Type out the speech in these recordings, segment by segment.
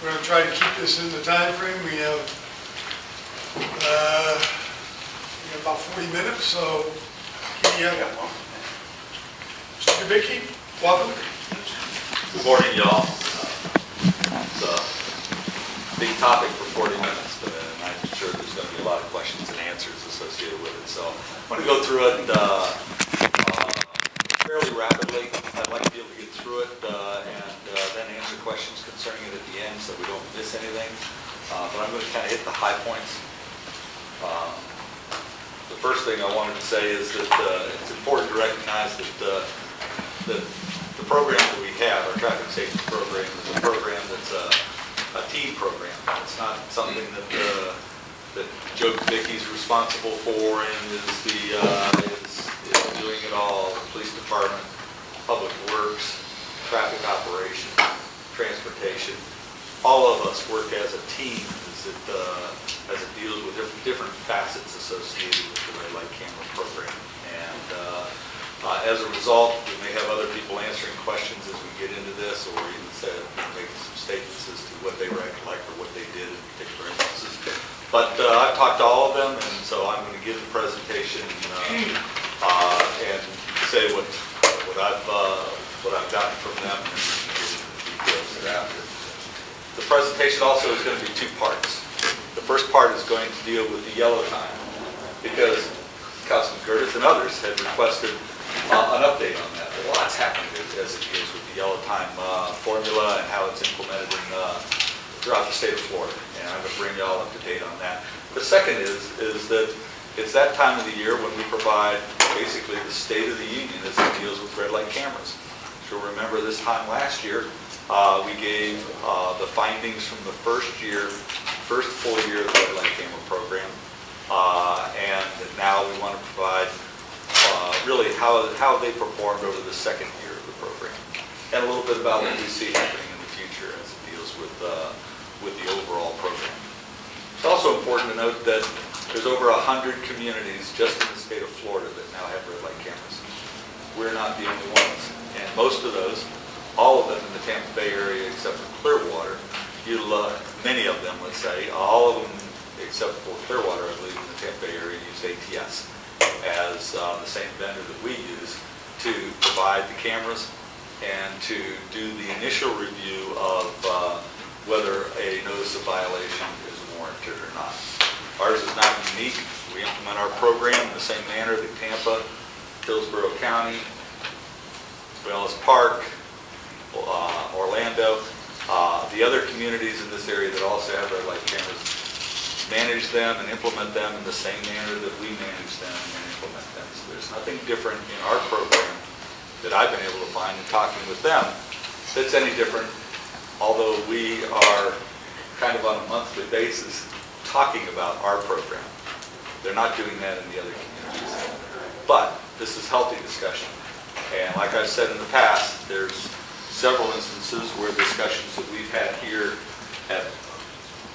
We're going to try to keep this in the time frame. We have about 40 minutes, so Mr. Kubicki, welcome. Good morning, y'all. It's a big topic for 40 minutes, but I'm sure there's going to be a lot of questions and answers associated with it. So I'm going to go through it fairly rapidly. I'd like to be able to get through it and then answer questions concerning it at the end so we don't miss anything. But I'm going to kind of hit the high points. The first thing I wanted to say is that it's important to recognize that the program that we have, our traffic safety program, is a program that's a team program. It's not something that Joe Kubicki is responsible for and is doing it all. The police department, public works, traffic operations, transportation. All of us work as a team as it deals with different facets associated with the red light camera program. And as a result, we may have other people answering questions as we get into this, or even making some statements as to what they recollect or what they did in particular instances. But I've talked to all of them, and so I'm going to give the presentation and say what I've gotten from them, and get into the details thereafter. The presentation also is going to be two parts. The first part is going to deal with the yellow time, because Councilman Curtis and others had requested an update on that. A lot's happened as it deals with the yellow time formula and how it's implemented throughout the state of Florida, and I'm going to bring you all up to date on that. The second is that it's that time of the year when we provide basically the State of the Union as it deals with red light cameras. So remember this time last year, we gave the findings from the first full year of the red light camera program, and now we want to provide really how they performed over the second year of the program, and a little bit about what we see happening in the future as it deals with the overall program. It's also important to note that there's over 100 communities just in the state of Florida that now have red light cameras. We're not the only ones, and most of those, all of them in the Tampa Bay area except for Clearwater, many of them, let's say, all of them except for Clearwater, I believe, in the Tampa Bay area use ATS as the same vendor that we use to provide the cameras and to do the initial review of whether a notice of violation is warranted or not. Ours is not unique. We implement our program in the same manner that Tampa, Hillsborough County, Wells Park, Orlando, the other communities in this area that also have red light cameras manage them and implement them in the same manner that we manage them and implement them. So there's nothing different in our program that I've been able to find in talking with them that's any different, although we are kind of on a monthly basis talking about our program. They're not doing that in the other communities. But this is healthy discussion. And like I've said in the past, there's several instances where discussions that we've had here at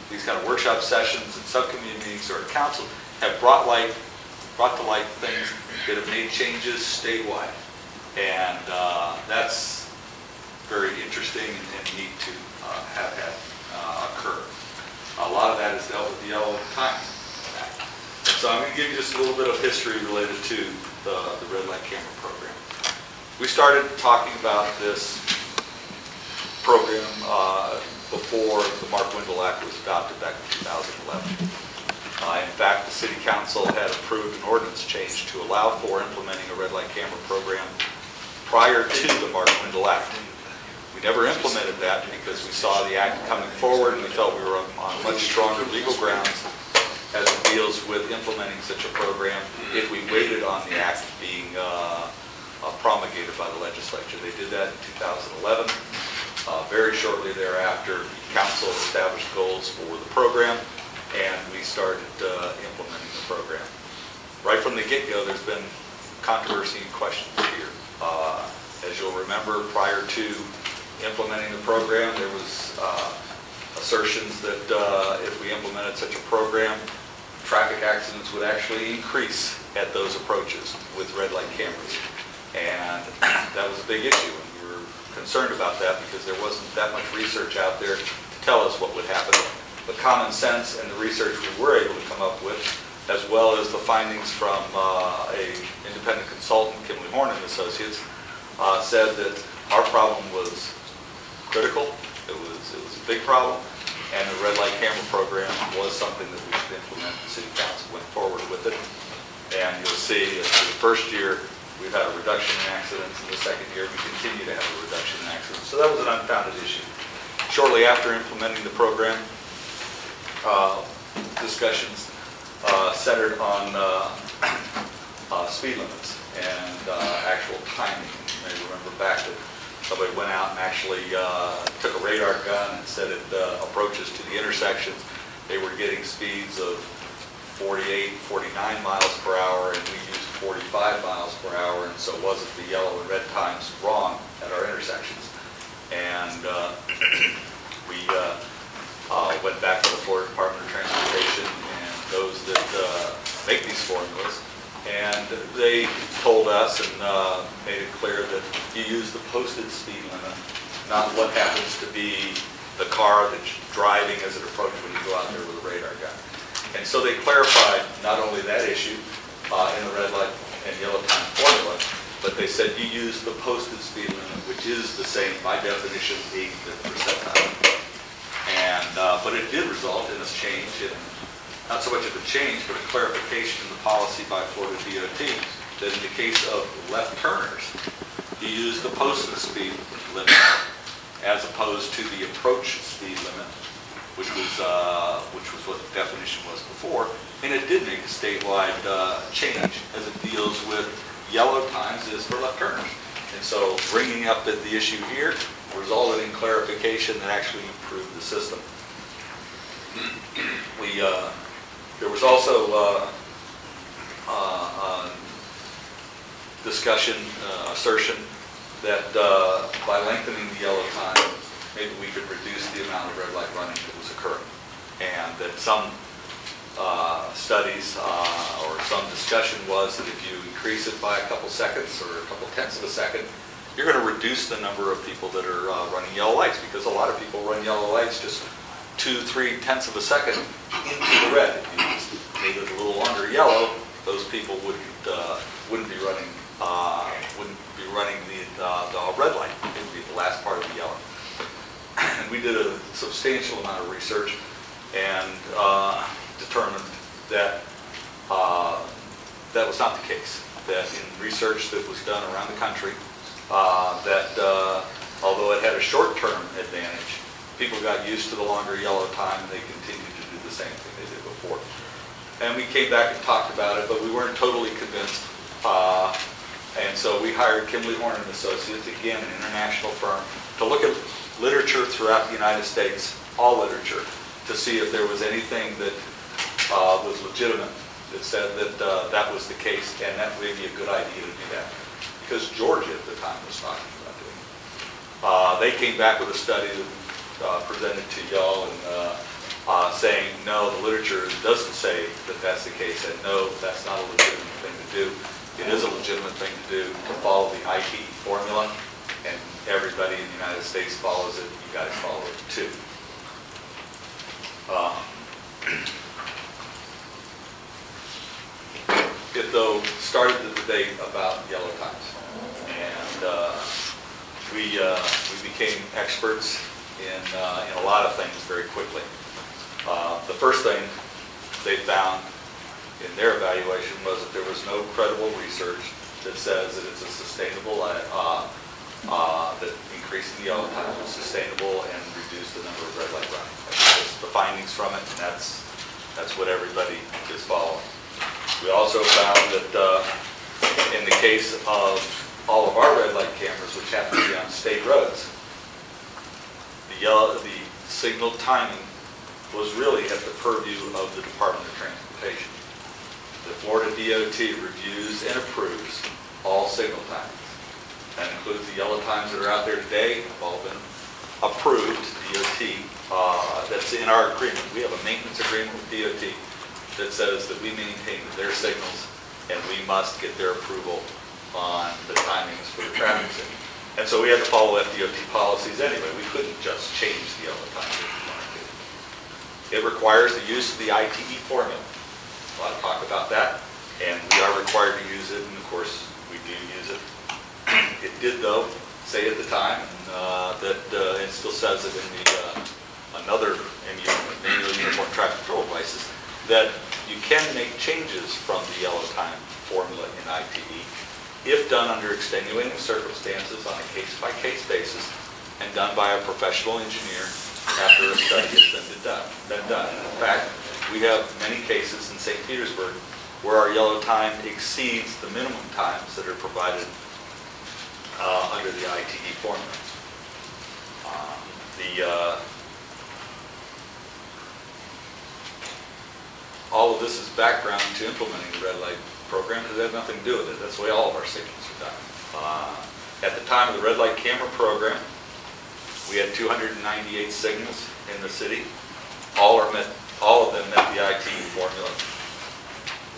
these kind of workshop sessions and subcommittee meetings or at council have brought to light things that have made changes statewide. And that's very interesting and neat to have had occur. A lot of that is dealt with the yellow time. And so I'm going to give you just a little bit of history related to the red light camera program. We started talking about this program before the Mark Wendell Act was adopted back in 2011. In fact, the City Council had approved an ordinance change to allow for implementing a red light camera program prior to the Mark Wendell Act. We never implemented that because we saw the act coming forward and we felt we were on much stronger legal grounds as it deals with implementing such a program if we waited on the act being promulgated by the legislature. They did that in 2011. Very shortly thereafter, Council established goals for the program, and we started implementing the program. Right from the get-go, there's been controversy and questions here. As you'll remember, prior to implementing the program, there was assertions that if we implemented such a program, traffic accidents would actually increase at those approaches with red light cameras. And that was a big issue, and we were concerned about that because there wasn't that much research out there to tell us what would happen. The common sense and the research we were able to come up with, as well as the findings from a independent consultant, Kimley Horn and Associates, said that our problem was critical. It was a big problem, and the red light camera program was something that we should implement. The City Council went forward with it, and you'll see for the first year we've had a reduction in accidents, and the second year we continue to have a reduction in accidents. So that was an unfounded issue. Shortly after implementing the program, discussions centered on speed limits and actual timing. You may remember back that somebody went out and actually took a radar gun and said at approaches to the intersections, they were getting speeds of 48, 49 miles per hour, and we used 45 miles per hour, and so wasn't the yellow and red times wrong at our intersections. And we went back to the Florida Department of Transportation and those that make these formulas, and they told us and made it clear that you use the posted speed limit, not what happens to be the car that's driving as it approaches when you go out there with a radar gun. And so they clarified not only that issue in the red light and yellow time formula, but they said you use the posted speed limit, which is the same by definition 85th percentile. And but it did result in a change, in, not so much of a change, but a clarification in the policy by Florida DOT that in the case of left turners, you use the posted speed limit as opposed to the approach speed limit, which was what the definition was before, and it did make a statewide change as it deals with yellow times as for left turners. And so bringing up the issue here resulted in clarification that actually improved the system. There was also discussion, assertion that by lengthening the yellow time, maybe we could reduce the amount of red light running that was occurring. And that some studies or some discussion was that if you increase it by a couple seconds or a couple tenths of a second, you're going to reduce the number of people that are running yellow lights, because a lot of people run yellow lights just 2-3 tenths of a second into the red. If you made it a little longer yellow, those people wouldn't be running the red light. It would be the last part of the yellow. And we did a substantial amount of research and determined that that was not the case. That in research that was done around the country, although it had a short-term advantage, people got used to the longer yellow time and they continued to do the same thing they did before. And we came back and talked about it, but we weren't totally convinced. And so we hired Kimley Horn and Associates, again, an international firm, to look at literature throughout the United States, all literature, to see if there was anything that was legitimate that said that that was the case, and that would be a good idea to do that. Because Georgia at the time was talking about doing it. They came back with a study that presented to y'all and saying, no, the literature doesn't say that that's the case, and no, that's not a legitimate thing to do. It is a legitimate thing to do to follow the ITE formula, and everybody in the United States follows it. You guys follow it too. It, though, started the debate about yellow times, and we became experts in a lot of things very quickly. The first thing they found in their evaluation was that there was no credible research that says that it's a sustainable, that increasing the yellow time was sustainable and reduced the number of red light running. That's just the findings from it, and that's what everybody is following. We also found that in the case of all of our red light cameras, which happen to be on state roads, the signal timing was really at the purview of the Department of Transportation. The Florida DOT reviews and approves all signal timings. That includes the yellow times that are out there today, have all been approved DOT. That's in our agreement. We have a maintenance agreement with DOT that says that we maintain their signals and we must get their approval on the timings for the traffic signal. And so we had to follow FDOT policies anyway. We couldn't just change the yellow time if we wanted It requires the use of the ITE formula. A lot of talk about that, and we are required to use it, and of course, we do use it. It did, though, say at the time, that it still says it in the another manual uniform traffic control devices, that you can make changes from the yellow time formula in ITE if done under extenuating circumstances on a case-by-case basis and done by a professional engineer after a study has been done. In fact, we have many cases in St. Petersburg where our yellow time exceeds the minimum times that are provided under the ITE formula. All of this is background to implementing the red light program because it has nothing to do with it. That's the way all of our signals are done. At the time of the red light camera program, we had 298 signals in the city. All of them met the ITE formula.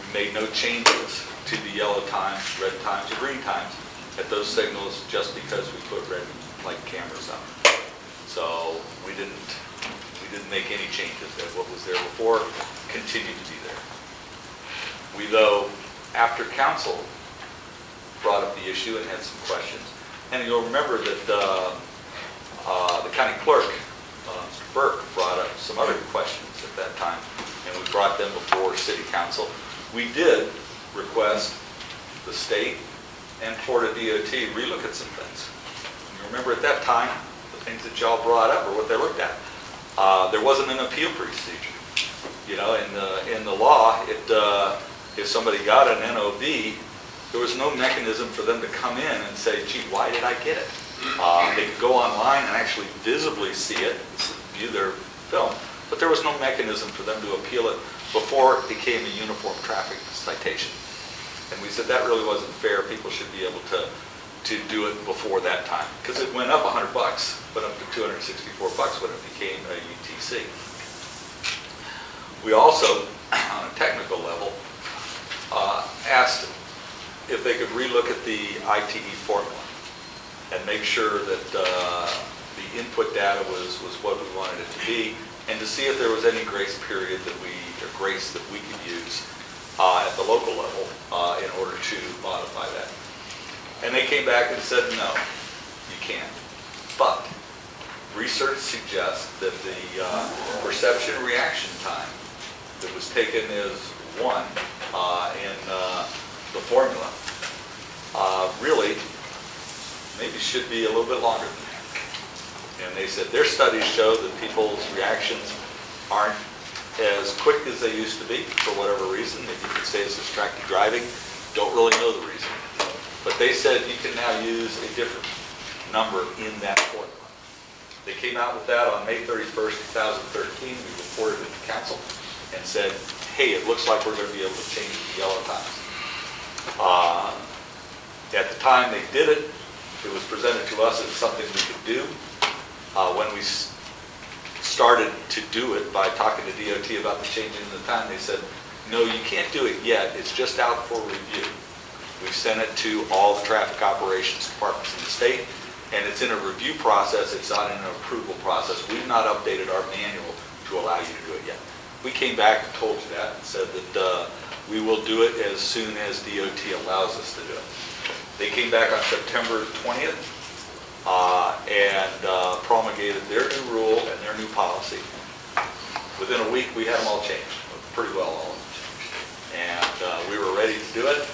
We made no changes to the yellow times, red times, or green times at those signals just because we put red light cameras on. So we didn't make any changes. That what was there before continued to be there. We, though, after council brought up the issue and had some questions, and you'll remember that the county clerk, Mr. Burke, brought up some other questions at that time, and we brought them before city council. We did request the state and Florida DOT relook at some things. And you remember at that time, the things that y'all brought up or what they looked at. There wasn't an appeal procedure. You know, in the law, if somebody got an NOV, there was no mechanism for them to come in and say, gee, why did I get it? They could go online and actually visibly see it, view their film, but there was no mechanism for them to appeal it before it became a uniform traffic citation. And we said that really wasn't fair. People should be able to do it before that time, because it went up $100, went up to $264 when it became a UTC. We also, on a technical level, asked if they could relook at the ITE formula and make sure that the input data was what we wanted it to be, and to see if there was any grace period that grace that we could use at the local level in order to modify that. And they came back and said, no, you can't. But research suggests that the perception reaction time that was taken as one in the formula really maybe should be a little bit longer than that. And they said their studies show that people's reactions aren't as quick as they used to be for whatever reason. Maybe you could say it's distracted driving. Don't really know the reason. But they said you can now use a different number in that formula. They came out with that on May 31st, 2013. We reported it to council and said, hey, it looks like we're going to be able to change the yellow times. At the time they did it, it was presented to us as something we could do. When we started to do it by talking to DOT about the changing of the time, they said, no, you can't do it yet. It's just out for review. We've sent it to all the traffic operations departments in the state, and it's in a review process. It's not in an approval process. We've not updated our manual to allow you to do it yet. We came back and told you that and said that we will do it as soon as DOT allows us to do it. They came back on September 20th and promulgated their new rule and their new policy. Within a week, we had them all changed, pretty well all of them changed. And we were ready to do it,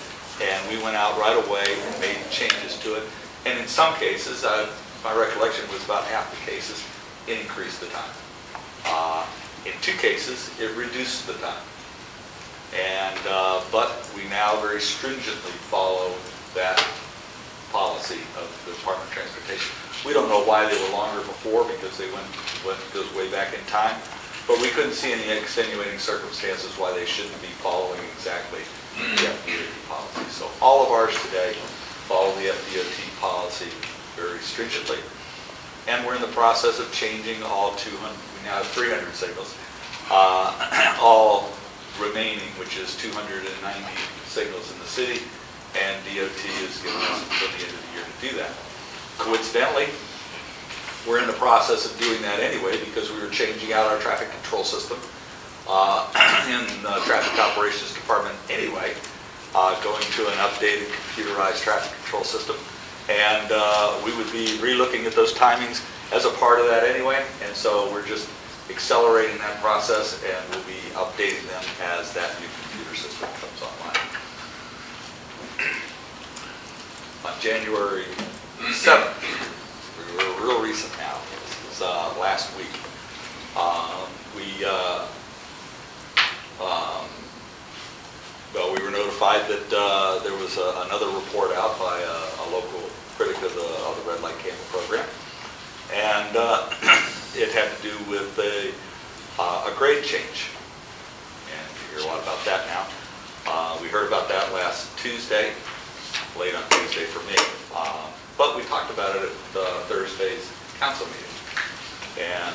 and we went out right away and made changes to it. And in some cases, my recollection was about half the cases, it increased the time. In 2 cases, it reduced the time. And but we now very stringently follow that policy of the Department of Transportation. We don't know why they were longer before, because they goes way back in time, but we couldn't see any extenuating circumstances why they shouldn't be following exactly the FDOT policy. So all of ours today follow the FDOT policy very stringently, and we're in the process of changing all 200. We now have 300 signals, all remaining, which is 290 signals in the city, and DOT is giving us until the end of the year to do that. Coincidentally, We're in the process of doing that anyway because we were changing out our traffic control system in the Traffic Operations Department anyway, going to an updated computerized traffic control system. And we would be re-looking at those timings as a part of that anyway. And so we're just accelerating that process, and we'll be updating them as that new computer system comes online. On January 7th, we were real recent now, this was last week, we were notified that there was another report out by a local critic of the red light camera program, and it had to do with a grade change. And you hear a lot about that now. We heard about that last Tuesday, late on Tuesday for me, but we talked about it at Thursday's council meeting. And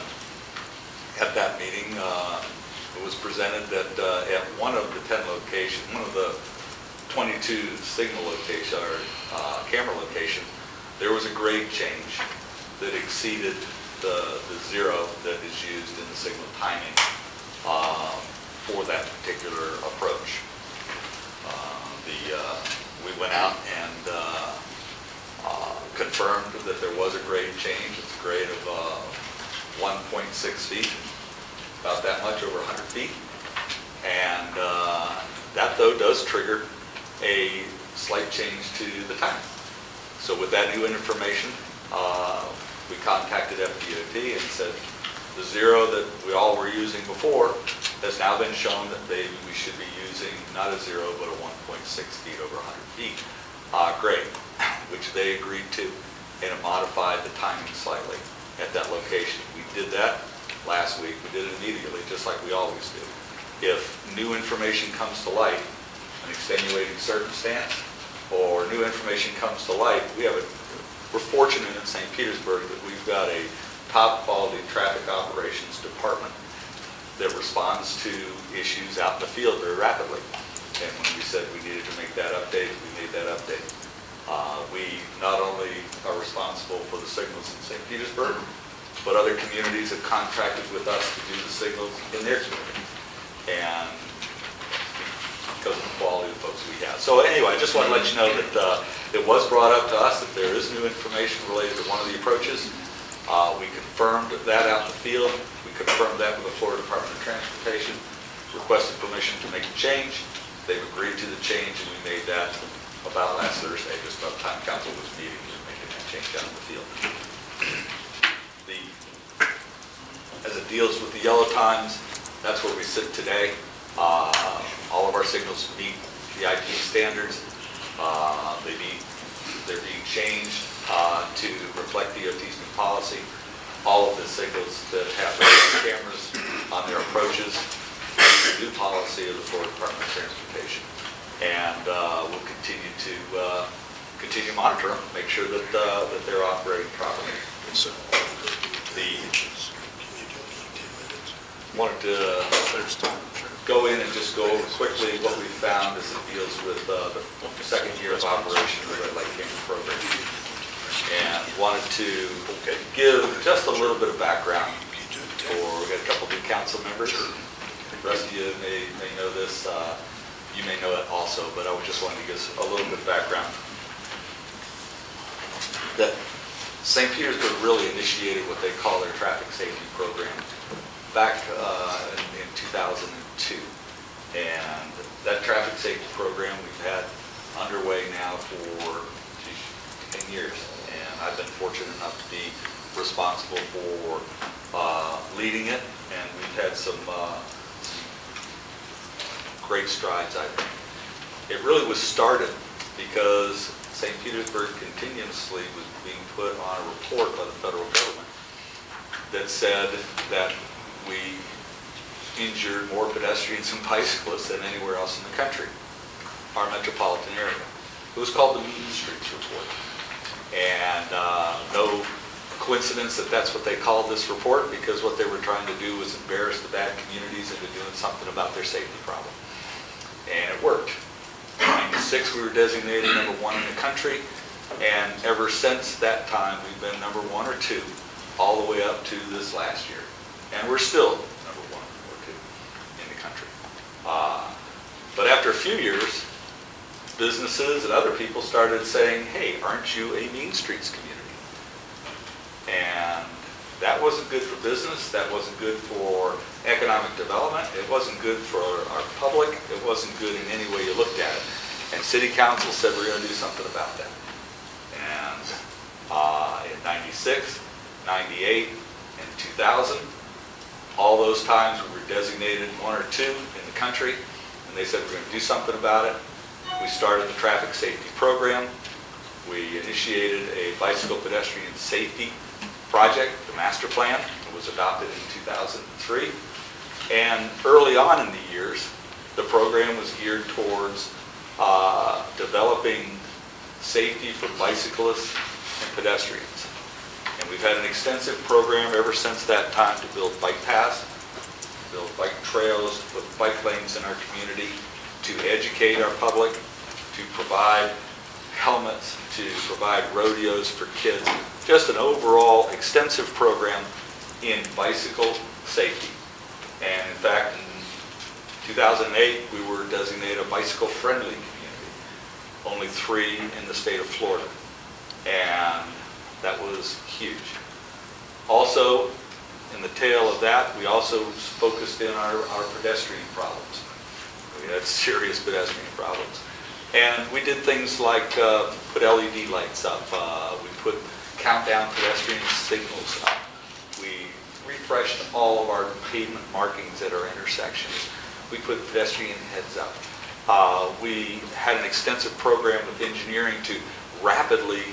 at that meeting, it was presented that at one of the 10 locations, one of the 22 signal location or camera location, there was a grade change that exceeded the zero that is used in the signal timing for that particular approach. We went out and confirmed that there was a grade change. It's a grade of 1.6 feet, about that much, over 100 feet. And that, though, does trigger a slight change to the timing. So with that new information, we contacted FDOT and said the zero that we all were using before has now been shown that we should be using not a zero, but a 1.6 feet over 100 feet grade, which they agreed to, and it modified the timing slightly at that location. We did that last week. We did it immediately, just like we always do. If new information comes to light, an extenuating circumstance, or new information comes to light, we're fortunate in St. Petersburg that we've got a top quality traffic operations department that responds to issues out in the field very rapidly. And when we said we needed to make that update, we made that update. We not only are responsible for the signals in St. Petersburg, but other communities have contracted with us to do the signals in their community. And because of the quality of the folks we have. So anyway, I just want to let you know that it was brought up to us that there is new information related to one of the approaches. We confirmed that out in the field. We confirmed that with the Florida Department of Transportation, requested permission to make a change. They've agreed to the change, and we made that about last Thursday, just about the time council was meeting, we were making that change out in the field. As it deals with the yellow times, that's where we sit today. All of our signals meet the IP standards. They're being changed to reflect DOT's new policy. All of the signals that have cameras on their approaches, the new policy of the Florida Department of Transportation. And we'll continue to monitor them, make sure that they're operating properly. Wanted to go in and just go over quickly what we found as it deals with the second year of operation of the red light camera program. And wanted to give just a little bit of background we got a couple new council members. The rest of you may know this. You may know it also, but I just wanted to give a little bit of background. That St. Petersburg really initiated what they call their traffic safety program back in 2002. And that traffic safety program we've had underway now for 10 years. And I've been fortunate enough to be responsible for leading it, and we've had some great strides, I think. It really was started because St. Petersburg continuously was being put on a report by the federal government that said that we injured more pedestrians and bicyclists than anywhere else in the country, our metropolitan area. It was called the Mean Streets Report. And no coincidence that that's what they called this report, because what they were trying to do was embarrass the bad communities into doing something about their safety problem. And it worked. In '96 we were designated #1 in the country, and ever since that time we've been #1 or #2 all the way up to this last year. And we're still number 1 or 2 in the country. But after a few years, businesses and other people started saying, hey, aren't you a Mean Streets community? And that wasn't good for business, that wasn't good for economic development, it wasn't good for our public, it wasn't good in any way you looked at it. And City Council said we're going to do something about that. And in 96, 98, and 2000, all those times we were designated 1 or 2 in the country, and they said we're going to do something about it. We started the traffic safety program. We initiated a bicycle pedestrian safety project, the master plan. It was adopted in 2003. And early on in the years, the program was geared towards developing safety for bicyclists and pedestrians. And we've had an extensive program ever since that time to build bike paths, build bike trails, put bike lanes in our community, to educate our public, to provide helmets, to provide rodeos for kids. Just an overall extensive program in bicycle safety. And in fact, in 2008, we were designated a bicycle-friendly community. Only 3 in the state of Florida. And that was huge. Also, in the tail of that, we also focused in our pedestrian problems. We had serious pedestrian problems. And we did things like put LED lights up. We put countdown pedestrian signals up. We refreshed all of our pavement markings at our intersections. We put pedestrian heads up. We had an extensive program with engineering to rapidly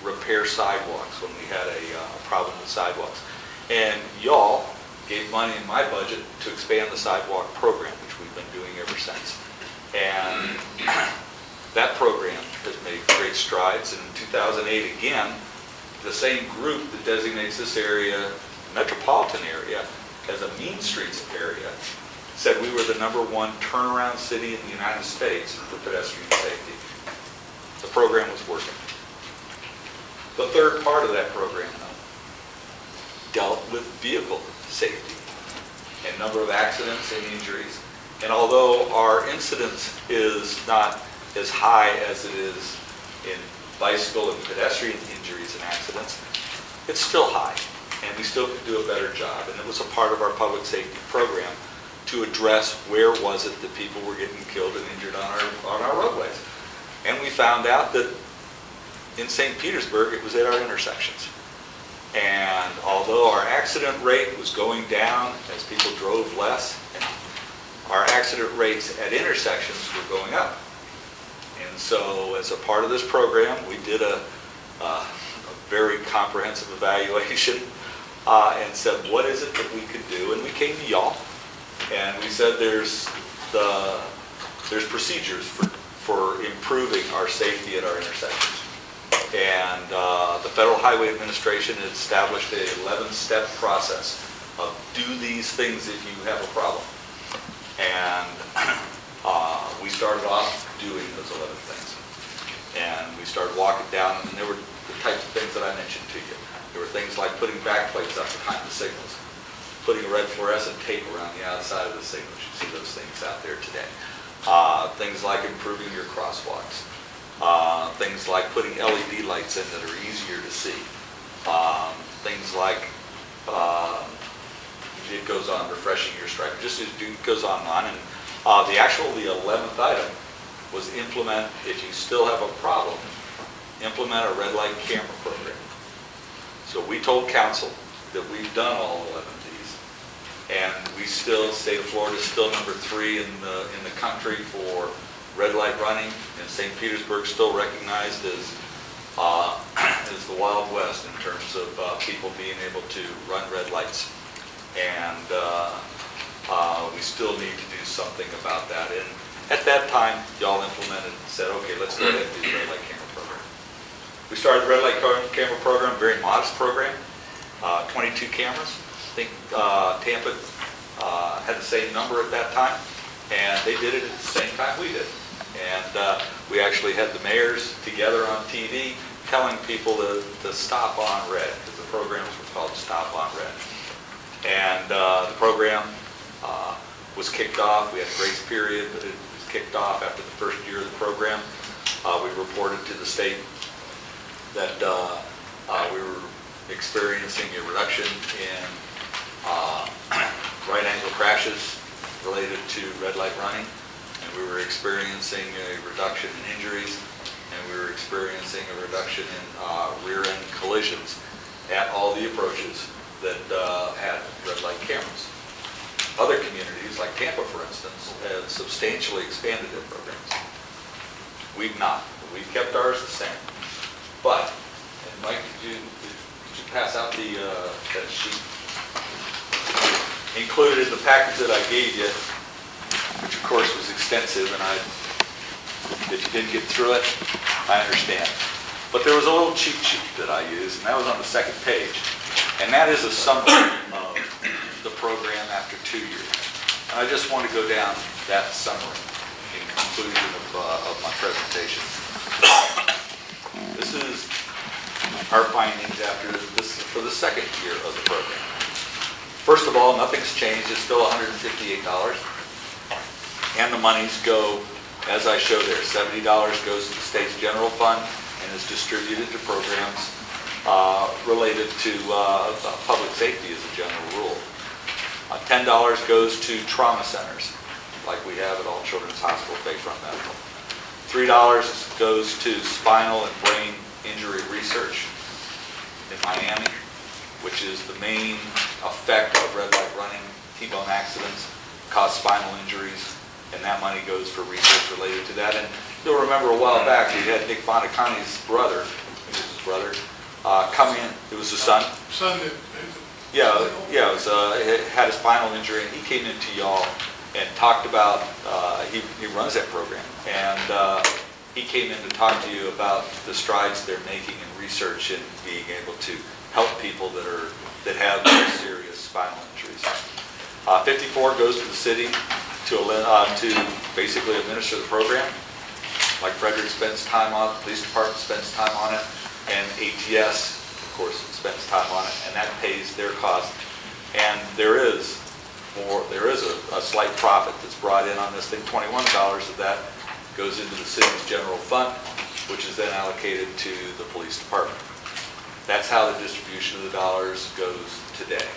repair sidewalks when we had a problem with sidewalks. And y'all gave money in my budget to expand the sidewalk program, which we've been doing ever since. And that program has made great strides. And in 2008, again, the same group that designates this area, metropolitan area, as a Mean Streets area, said we were the #1 turnaround city in the United States for pedestrian safety. The program was working. The third part of that program, though, dealt with vehicle safety and number of accidents and injuries. And although our incidence is not as high as it is in bicycle and pedestrian injuries and accidents, it's still high, and we still could do a better job. And it was a part of our public safety program to address where was it that people were getting killed and injured on our roadways. And we found out that in St. Petersburg, it was at our intersections. And although our accident rate was going down as people drove less, our accident rates at intersections were going up. And so as a part of this program, we did a very comprehensive evaluation and said, what is it that we could do? And we came to y'all and we said there's procedures for improving our safety at our intersections. And the Federal Highway Administration has established an 11-step process of do these things if you have a problem. And we started off doing those 11 things. And we started walking down, and there were the types of things that I mentioned to you. There were things like putting backplates up behind the signals, putting a red fluorescent tape around the outside of the signals. You see those things out there today. Things like improving your crosswalks. Things like putting LED lights in that are easier to see. Things like, it goes on, refreshing your stripe. Just it goes on and on. And the 11th item was implement, if you still have a problem, implement a red light camera program. So we told council that we've done all 11 of these, and we still, state of Florida is still #3 in the country for red light running, and St. Petersburg still recognized as the Wild West in terms of people being able to run red lights. And we still need to do something about that. And at that time, y'all implemented and said, okay, let's go ahead and do the red light camera program. We started the red light camera program, very modest program, 22 cameras. I think Tampa had the same number at that time, and they did it at the same time we did. And we actually had the mayors together on TV telling people to stop on red, because the programs were called Stop on Red. And the program was kicked off. We had a grace period, but it was kicked off after the first year of the program. We reported to the state that we were experiencing a reduction in right angle crashes related to red light running, and we were experiencing a reduction in injuries, and we were experiencing a reduction in rear end collisions at all the approaches that had red light cameras. Other communities, like Tampa for instance, have substantially expanded their programs. We've not. We've kept ours the same. But, and Mike, could you pass out that sheet? Included in the package that I gave you, which of course was extensive, and if you didn't get through it, I understand. But there was a little cheat sheet that I used, and that was on the second page. And that is a summary of the program after 2 years. And I just want to go down that summary in conclusion of my presentation. This is our findings after this for the second year of the program. First of all, nothing's changed. It's still $158. And the monies go, as I show there, $70 goes to the state's general fund and is distributed to programs related to public safety as a general rule. $10 goes to trauma centers, like we have at all children's hospitals, Bayfront Medical. $3 goes to spinal and brain injury research in Miami, which is the main effect of red light running. T-bone accidents cause spinal injuries, and that money goes for research related to that. And you'll remember a while back, we had Nick Bonaconni's brother, it was his brother, come in. It was his son. Son did. Yeah, it was, he had a spinal injury, and he came into y'all and talked about, he runs that program, and he came in to talk to you about the strides they're making in research and being able to help people that have very serious spinal injuries. 54 goes to the city to basically administer the program. Like Frederick spends time on it, the police department spends time on it, and ATS, of course, spends time on it, and that pays their cost. And there is a slight profit that's brought in on this thing. $21 of that goes into the city's general fund, which is then allocated to the police department. That's how the distribution of the dollars goes today.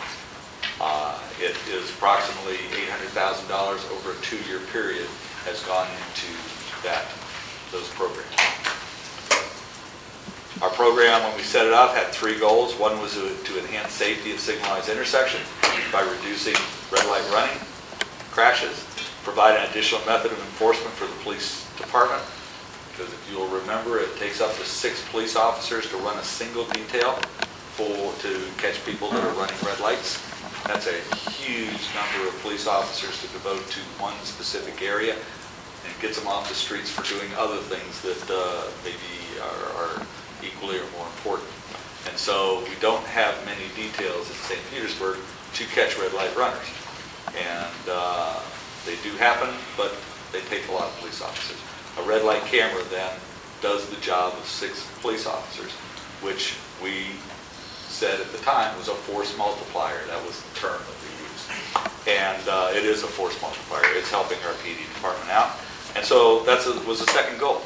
It is approximately $800,000 over a 2-year period has gone into those programs. Our program, when we set it up, had 3 goals. One was to enhance safety at signalized intersections by reducing red light running, crashes, provide an additional method of enforcement for the police department, because if you'll remember, it takes up to 6 police officers to run a single detail to catch people that are running red lights. That's a huge number of police officers to devote to one specific area, and it gets them off the streets for doing other things that maybe are equally or more important. And so we don't have many details in St. Petersburg to catch red light runners. And they do happen, but they take a lot of police officers. A red light camera then does the job of 6 police officers, which we said at the time was a force multiplier. That was the term that we used. And it is a force multiplier. It's helping our PD department out. And so that was the second goal.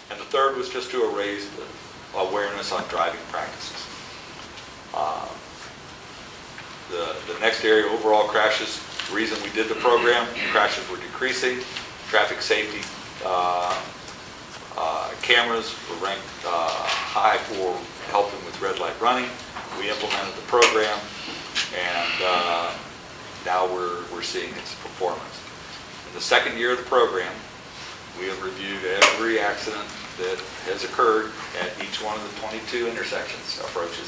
And the third was just to raise the awareness on driving practices. The next area, overall crashes. The reason we did the program, crashes were decreasing. Traffic safety cameras were ranked high for helping with red light running. We implemented the program, and now we're seeing its performance. In the second year of the program, we have reviewed every accident that has occurred at each one of the 22 intersections approaches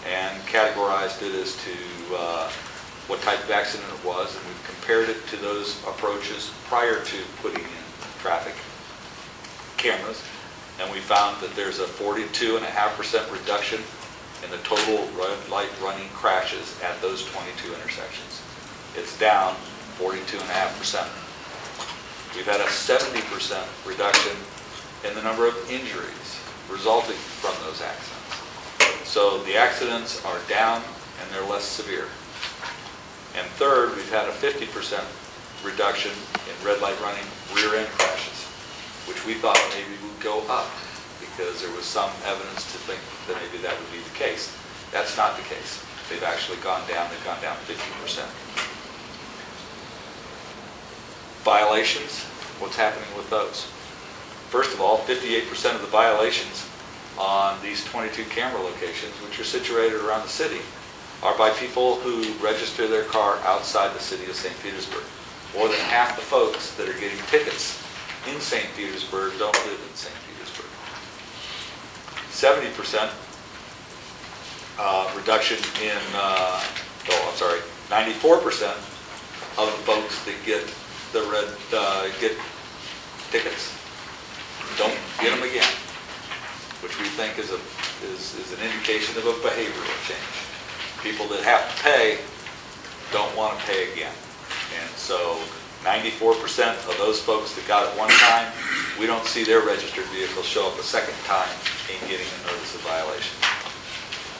and categorized it as to what type of accident it was, and we've compared it to those approaches prior to putting in traffic cameras, and we found that there's a 42.5% reduction in the total red light running crashes at those 22 intersections. It's down 42.5%. We've had a 70% reduction in the number of injuries resulting from those accidents. So the accidents are down and they're less severe. And third, we've had a 50% reduction in red light running rear end crashes, which we thought maybe would go up because there was some evidence to think that maybe that would be the case. That's not the case. They've actually gone down. They've gone down 50%. Violations, what's happening with those? First of all, 58% of the violations on these 22 camera locations, which are situated around the city, are by people who register their car outside the city of St. Petersburg. More than half the folks that are getting tickets in St. Petersburg don't live in St. Petersburg. 70% reduction in, 94% of the folks that get the get tickets don't get them again, which we think is an indication of a behavioral change. People that have to pay don't want to pay again. And so 94% of those folks that got it one time, we don't see their registered vehicle show up a second time in getting a notice of violation.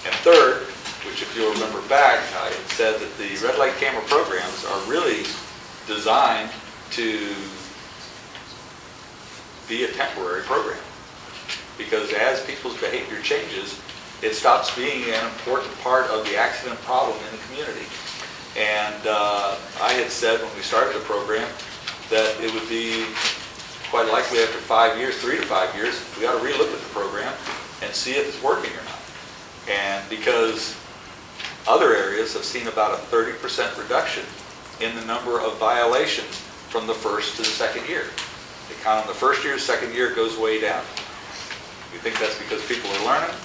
And third, which if you'll remember back, I had said that the red light camera programs are really designed to be a temporary program. Because as people's behavior changes, it stops being an important part of the accident problem in the community. And I had said when we started the program that it would be quite likely after 5 years, 3 to 5 years, we ought to relook at the program and see if it's working or not. And because other areas have seen about a 30% reduction in the number of violations from the first to the second year. They count on the first year, second year goes way down. We think that's because people are learning.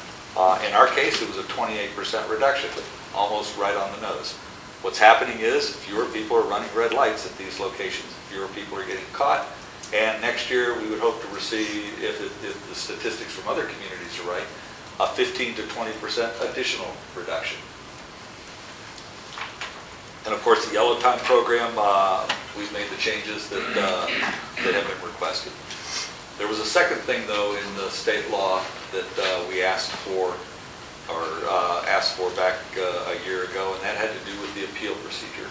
In our case, it was a 28% reduction, almost right on the nose. What's happening is fewer people are running red lights at these locations. Fewer people are getting caught. And next year, we would hope to receive, if the statistics from other communities are right, a 15 to 20% additional reduction. And of course, the yellow time program, we've made the changes that have been requested. There was a second thing, though, in the state law that we asked for back a year ago, and that had to do with the appeal procedure.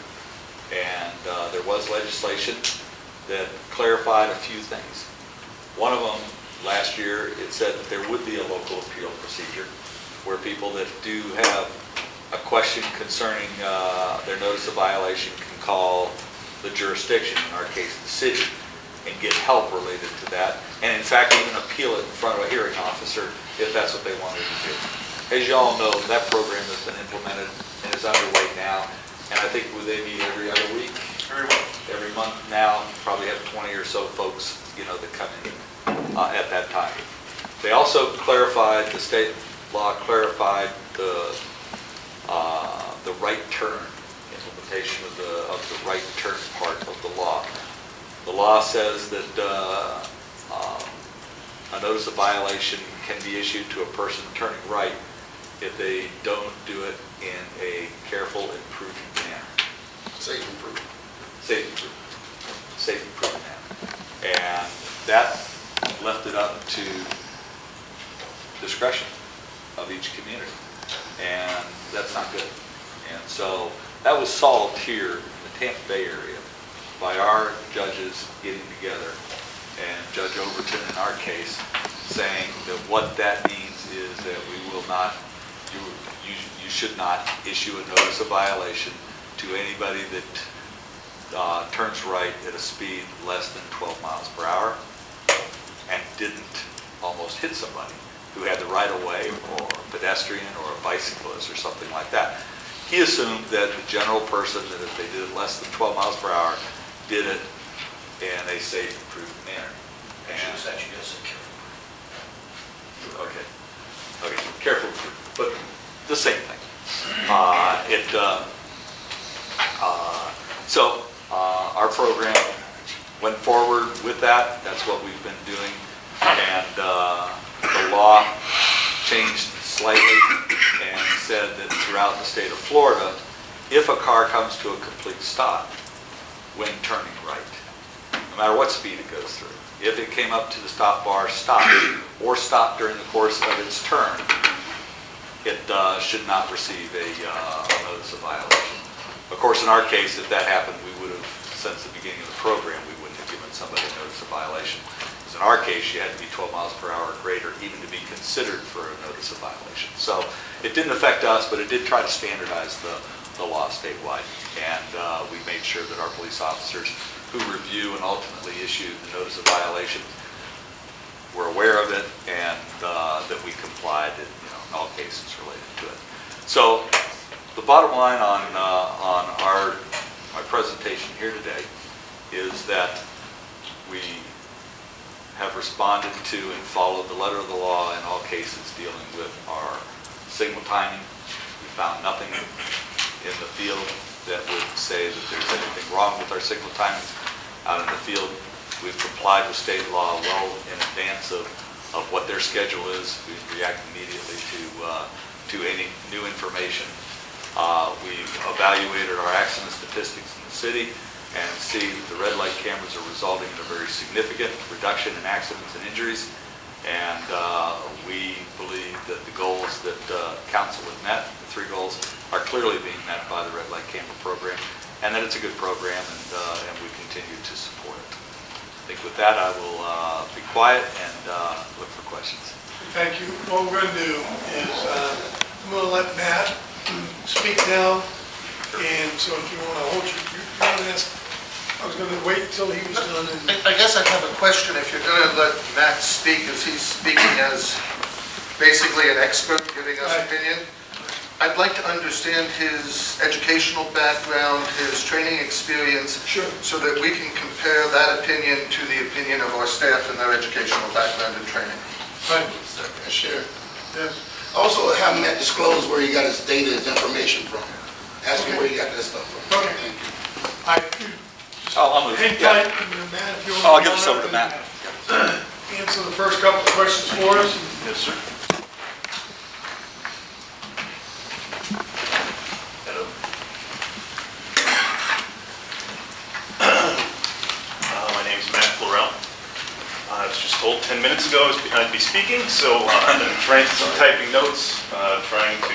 And there was legislation that clarified a few things. One of them, last year, it said that there would be a local appeal procedure where people that do have a question concerning their notice of violation can call the jurisdiction, in our case the city, and get help related to that, and in fact even appeal it in front of a hearing officer if that's what they wanted to do. As you all know, that program has been implemented and is underway now, and I think they meet every other week? Every month now, probably have 20 or so folks, that come in at that time. They also clarified, the state law clarified the right turn, implementation of the right turn part of the law. The law says that a notice of violation can be issued to a person turning right if they don't do it in a careful and prudent manner. Safe and prudent. Safe and prudent. Safe and prudent manner. And that left it up to discretion of each community. And that's not good. And so that was solved here in the Tampa Bay area by our judges getting together, and Judge Overton in our case saying that what that means is that we will not, you should not issue a notice of violation to anybody that turns right at a speed less than 12 miles per hour and didn't almost hit somebody who had the right of way, or a pedestrian or a bicyclist or something like that. He assumed that the general person, that if they did it less than 12 miles per hour, did it in a safe and prudent manner. And okay, careful, but the same thing. So our program went forward with that. That's what we've been doing, and the law changed slightly and said that throughout the state of Florida, if a car comes to a complete stop when turning right, no matter what speed it goes through, if it came up to the stop bar, stopped, or stopped during the course of its turn, it should not receive a notice of violation. Of course, in our case, if that happened, we would have, since the beginning of the program, we wouldn't have given somebody a notice of violation. Because in our case, you had to be 12 miles per hour or greater even to be considered for a notice of violation. So it didn't affect us, but it did try to standardize the law statewide. And we made sure that our police officers who review and ultimately issue the notice of violation were aware of it, and that we complied in all cases related to it. So the bottom line on my presentation here today is that we have responded to and followed the letter of the law in all cases dealing with our signal timing. We found nothing in the field that would say that there's anything wrong with our signal timing out in the field. We've complied with state law well in advance of what their schedule is. We react immediately to any new information. We've evaluated our accident statistics in the city and see that the red light cameras are resulting in a very significant reduction in accidents and injuries. And we believe that the goals that council has met, the 3 goals, are clearly being met by the red light camera program, and that it's a good program, and we continue to support it. I think with that, I will be quiet and look for questions. Thank you. What we're going to do is I'm going to let Matt speak now, and so if you want to hold your ask, I was going to wait until he was done. I guess I have a question. If you're going to let Matt speak, as he's speaking as basically an expert giving us opinion, I'd like to understand his educational background, his training experience, sure, so that we can compare that opinion to the opinion of our staff and their educational background and training. Right. Sure. Yes. Also, have Matt disclose where he got his data, his information from. Ask him where he got that stuff from. Okay. Thank you. I'll move. Hang tight, and Matt, if you want. I'll give this over to Matt. Answer the first couple of questions for us. Yes, sir. Hello. My name is Matt Florell. I was just told 10 minutes ago I'd be speaking, so I've been typing notes, trying to...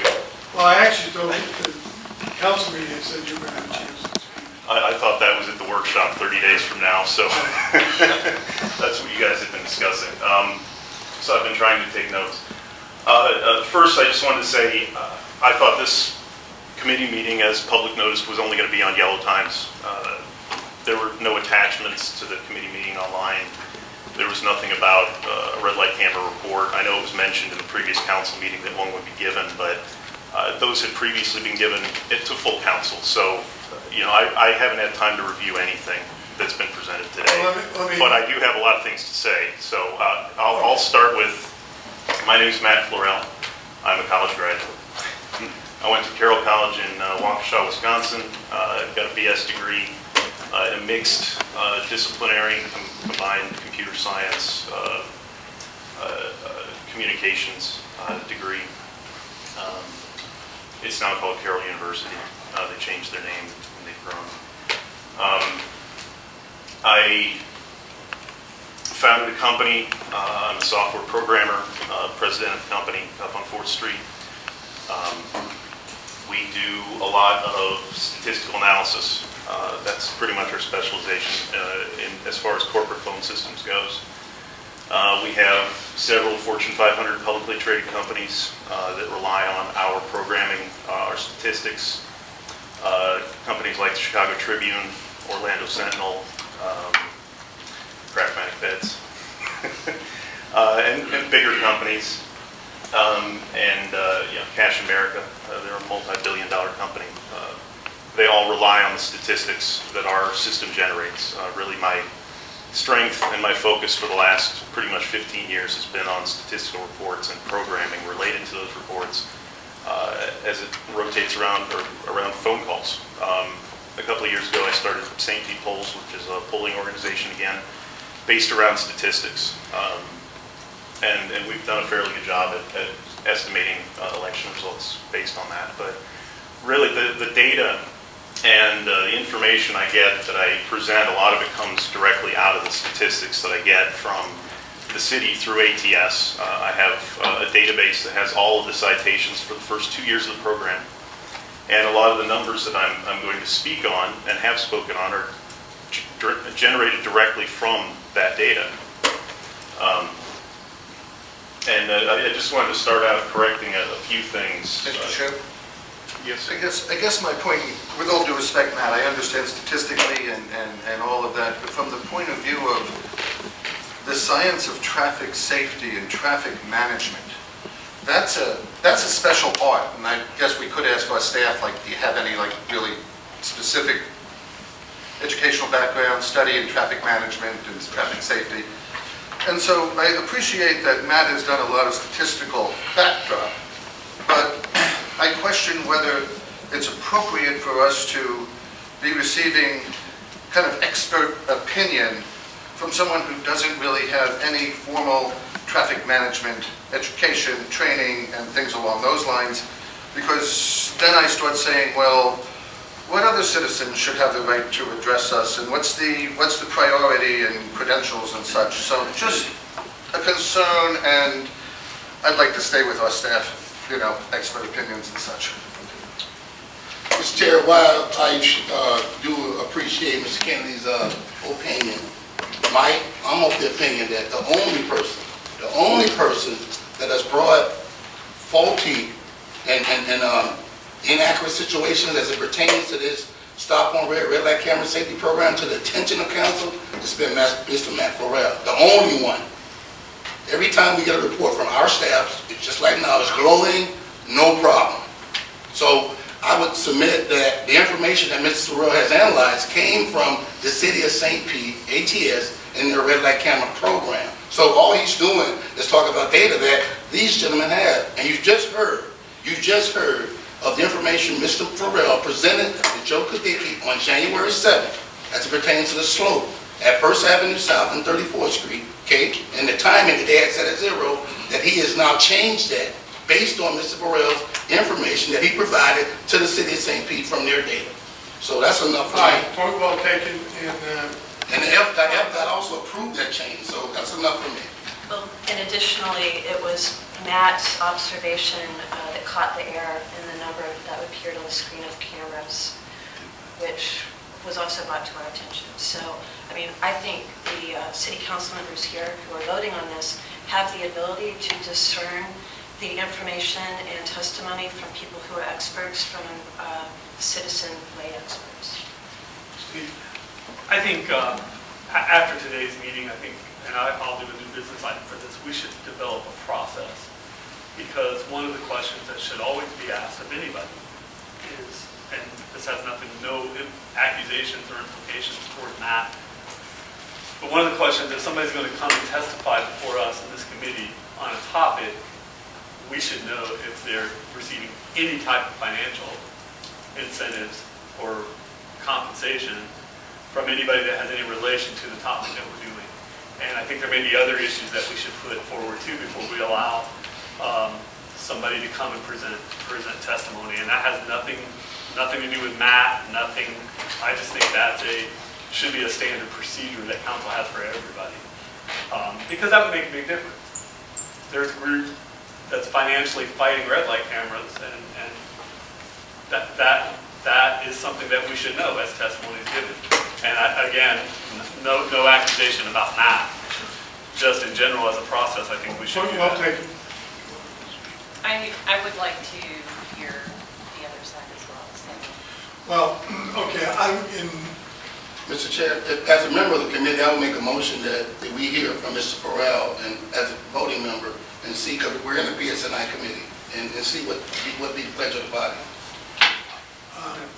Well, I actually told you at the council meeting, it said you were going to have a chance to speak. I thought that was at the workshop 30 days from now, so that's what you guys have been discussing. So I've been trying to take notes. First, I just wanted to say, I thought this committee meeting, as public notice, was only going to be on Yellow Times. There were no attachments to the committee meeting online. There was nothing about a red light camera report. I know it was mentioned in the previous council meeting that one would be given, but those had previously been given to full council. So, I haven't had time to review anything that's been presented today. Well, but I do have a lot of things to say. So I'll start with, my name is Matt Florell. I'm a college graduate. I went to Carroll College in Waukesha, Wisconsin. I've got a BS degree in a mixed disciplinary combined computer science, communications degree. It's now called Carroll University. They changed their name and they've grown. I founded a company. I'm a software programmer, president of the company up on 4th Street. We do a lot of statistical analysis. That's pretty much our specialization as far as corporate phone systems goes. We have several Fortune 500 publicly traded companies that rely on our programming, our statistics. Companies like the Chicago Tribune, Orlando Sentinel, Craftmatic Beds, and bigger companies. Cash America, they're a multi-billion-dollar company. They all rely on the statistics that our system generates. Really, my strength and my focus for the last pretty much 15 years has been on statistical reports and programming related to those reports as it rotates around phone calls. A couple of years ago, I started St. Pete Polls, which is a polling organization again, based around statistics. And we've done a fairly good job at estimating election results based on that. But really, the data and the information I get that I present, a lot of it comes directly out of the statistics that I get from the city through ATS. I have a database that has all of the citations for the first 2 years of the program. And a lot of the numbers that I'm going to speak on and have spoken on are generated directly from that data. I just wanted to start out correcting a few things. Mr. Chair? Yes. I guess my point, with all due respect, Matt, I understand statistically and all of that, but from the point of view of the science of traffic safety and traffic management, that's a special art, and I guess we could ask our staff, like, do you have any, like, really specific educational background, study in traffic management and traffic safety? And so I appreciate that Matt has done a lot of statistical backdrop, but I question whether it's appropriate for us to be receiving kind of expert opinion from someone who doesn't really have any formal traffic management education, training, and things along those lines, because then I start saying, well, what other citizens should have the right to address us, and what's the priority and credentials and such? So just a concern, and I'd like to stay with our staff, you know, expert opinions and such. Mr. Chair, while I do appreciate Mr. Kennedy's opinion, I'm of the opinion that the only person that has brought faulty and inaccurate situations as it pertains to this stop on red light camera safety program to the attention of council has been Mr. Matt Florell, the only one. Every time we get a report from our staff, it's just like now, it's glowing, no problem. So I would submit that the information that Mr. Florell has analyzed came from the city of St. Pete, ATS, in their red light camera program. So all he's doing is talk about data that these gentlemen have. And you just heard of the information Mr. Florell presented to Joe Kubicki on January 7th as it pertains to the slope at 1st Avenue South and 34th Street, okay? And the timing that they had set at 0, that he has now changed that based on Mr. Florell's information that he provided to the city of St. Pete from their data. So that's enough for me. Point well taken, And the FDOT also approved that change, so that's enough for me. Well, and additionally, it was Matt's observation that caught the error in the number that appeared on the screen of cameras, which was also brought to our attention. So, I mean, I think the city council members here who are voting on this have the ability to discern the information and testimony from people who are experts from citizen lay experts. Steve. I think after today's meeting, and I'll do a new business item for this, we should develop a process. Because one of the questions that should always be asked of anybody is, and this has no accusations or implications toward Matt, but one of the questions, if somebody's going to come and testify before us in this committee on a topic, we should know if they're receiving any type of financial incentives or compensation from anybody that has any relation to the topic that we're doing. And I think there may be other issues that we should put forward too before we allow somebody to come and present testimony. And that has nothing to do with Matt, nothing. I just think that should be a standard procedure that council has for everybody. Because that would make a big difference. There's a group that's financially fighting red light cameras, and that is something that we should know as testimony is given. And again, no accusation about Matt. Just in general, as a process, I think we should. Point well taken. I would like to hear the other side as well. Well, okay, I'm in. Mr. Chair, as a member of the committee, I will make a motion that we hear from Mr. Florell and as a voting member and see, because we're in the BSNI committee, and see what be the pledge of the body.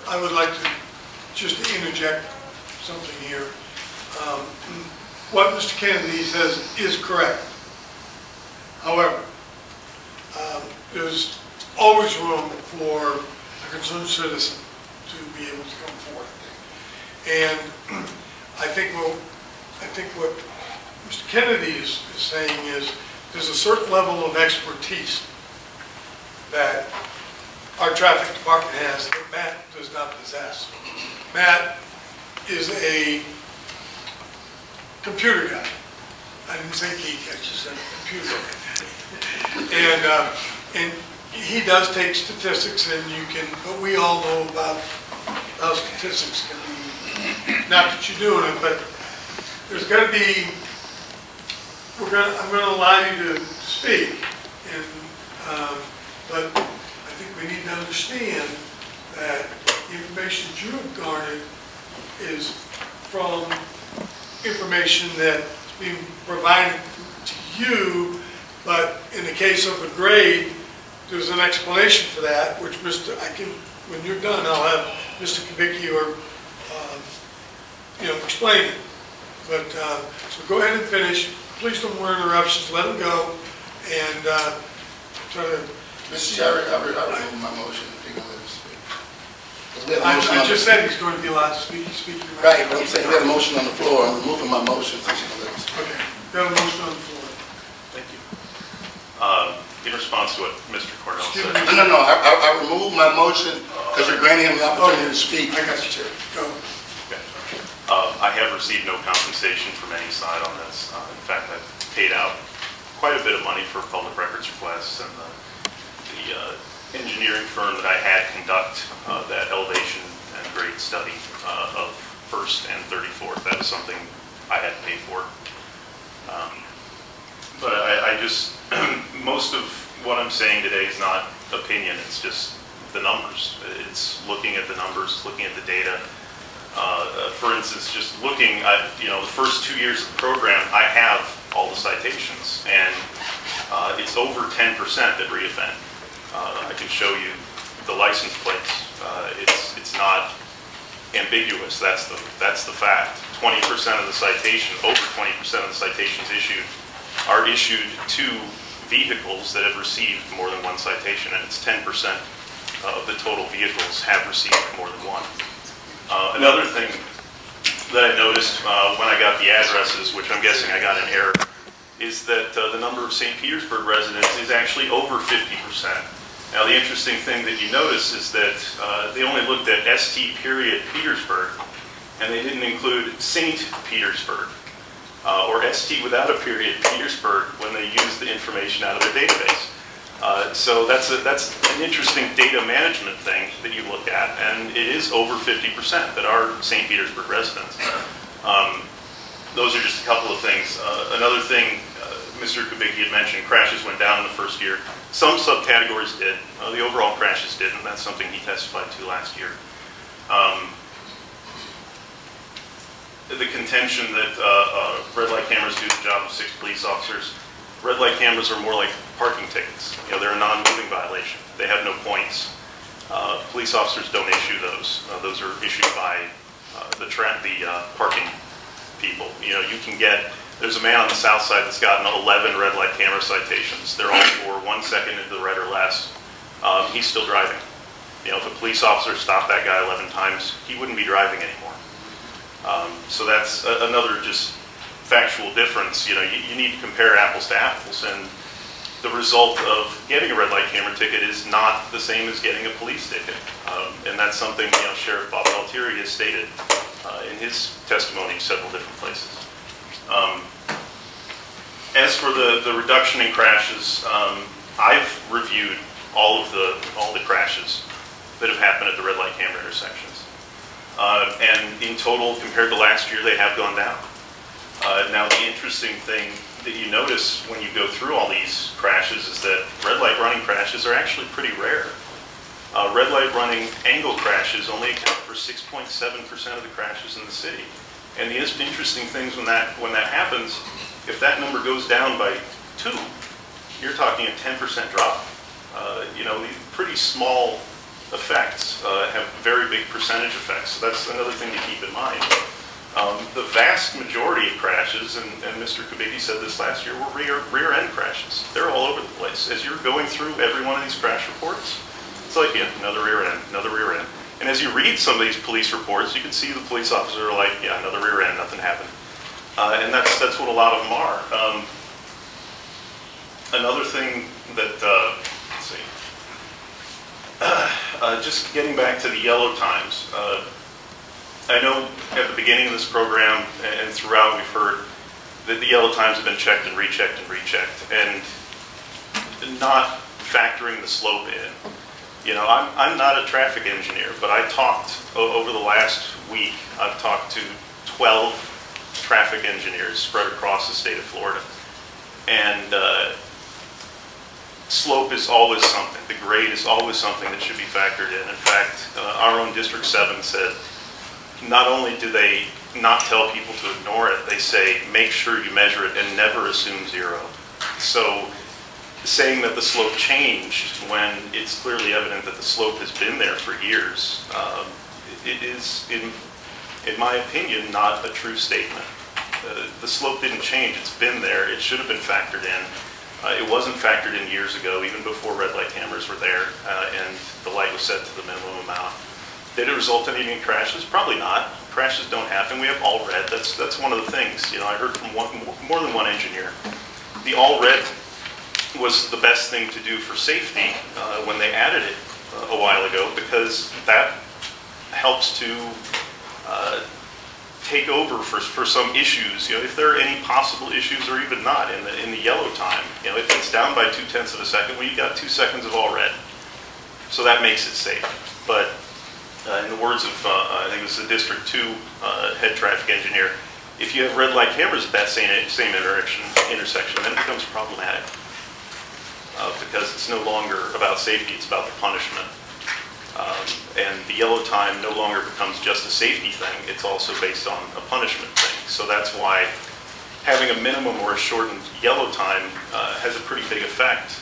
I would like to just interject something here. What Mr. Kennedy says is correct. However, there's always room for a concerned citizen to be able to come forth. And I think what Mr. Kennedy is saying is there's a certain level of expertise that our traffic department has that Matt does not possess. Matt is a computer guy. I didn't say geek, I just said computer. And he does take statistics, and you can, but we all know about how statistics can be, not that you're doing it, but there's got to be, I'm going to allow you to speak, and, but I think we need to understand that the information you have garnered is from information that's being provided to you, but in the case of a grade, there's an explanation for that, which when you're done, I'll have Mr. Kubicki or, explain it. But, so go ahead and finish. Please don't more interruptions, let him go, and try to... Mr. Chairman, I remove my motion. I just said he's going to be allowed to speak. He's speaking right, but I'm saying we have a motion on the floor. I'm removing my motion. Okay, we have a motion on the floor. Thank you. In response to what Mr. Cornell said. No. I removed my motion because you're granting him the opportunity to speak. I got you, Chair. Go. Okay. I have received no compensation from any side on this. In fact, I've paid out quite a bit of money for public records requests, and the engineering firm that I had conduct that elevation and grade study of 1st and 34th. That was something I had to pay for. But I just, most of what I'm saying today is not opinion, it's just the numbers. It's looking at the numbers, looking at the data. For instance, just looking at, the first 2 years of the program, I have all the citations, and it's over 10% that reoffend. I can show you the license plates. It's not ambiguous. That's the fact. 20% of the citation, over 20% of the citations issued, are issued to vehicles that have received more than one citation, and it's 10% of the total vehicles have received more than one. Another thing that I noticed when I got the addresses, which I'm guessing I got in error, is that the number of St. Petersburg residents is actually over 50%. Now, the interesting thing that you notice is that they only looked at St. Petersburg, and they didn't include St. Petersburg, or St. without a period, Petersburg, when they used the information out of their database. So that's an interesting data management thing that you look at, and it is over 50% that are St. Petersburg residents. Those are just a couple of things. Another thing, Mr. Kubicki had mentioned, crashes went down in the first year. Some subcategories did. The overall crashes didn't. That's something he testified to last year. The contention that red light cameras do the job of 6 police officers. Red light cameras are more like parking tickets. They're a non-moving violation. They have no points. Police officers don't issue those. Those are issued by the parking people. You can get, there's a man on the south side that's gotten 11 red light camera citations. They're all for 1 second into the red or less. He's still driving. If a police officer stopped that guy 11 times, he wouldn't be driving anymore. So that's another just factual difference. You need to compare apples to apples, and the result of getting a red light camera ticket is not the same as getting a police ticket. And that's something Sheriff Bob Altieri has stated in his testimony several different places. As for the reduction in crashes, I've reviewed all the crashes that have happened at the red light camera intersections. And in total, compared to last year, they have gone down. Now, the interesting thing that you notice when you go through all these crashes is that red light running crashes are actually pretty rare. Red light running angle crashes only account for 6.7% of the crashes in the city. And the interesting things when that happens, if that number goes down by 2, you're talking a 10% drop. These pretty small effects have very big percentage effects. So that's another thing to keep in mind. The vast majority of crashes, and Mr. Kubicki said this last year, were rear end crashes. They're all over the place. As you're going through every one of these crash reports, it's like, yeah, another rear end, another rear end. And as you read some of these police reports, you can see the police officers are like, yeah, another rear end, nothing happened. And that's what a lot of them are. Another thing that, let's see, just getting back to the yellow times. I know at the beginning of this program and throughout we've heard the yellow times have been checked and rechecked and rechecked, and not factoring the slope in. You know, I'm not a traffic engineer, but I talked, over the last week, I've talked to 12 traffic engineers spread across the state of Florida. And slope is always something. The grade is always something that should be factored in. In fact, our own District 7 said, not only do they not tell people to ignore it, they say, make sure you measure it and never assume zero. So saying that the slope changed when it's clearly evident that the slope has been there for years, it is, in my opinion, not a true statement. The slope didn't change, it's been there, it should have been factored in. It wasn't factored in years ago, even before red light cameras were there, and the light was set to the minimum amount. Did it result in any crashes? Probably not. Crashes don't happen. We have all red. That's one of the things. You know, I heard from more than one engineer. The all red was the best thing to do for safety when they added it a while ago, because that helps to take over for some issues. You know, if there are any possible issues or even not in the yellow time. You know, if it's down by 0.2 of a second, well, you've got 2 seconds of all red. So that makes it safe. But in the words of, I think it was the District 2 head traffic engineer, if you have red light cameras at that same intersection, then it becomes problematic. Because it's no longer about safety, it's about the punishment. And the yellow time no longer becomes just a safety thing, it's also based on a punishment thing. So that's why having a minimum or a shortened yellow time has a pretty big effect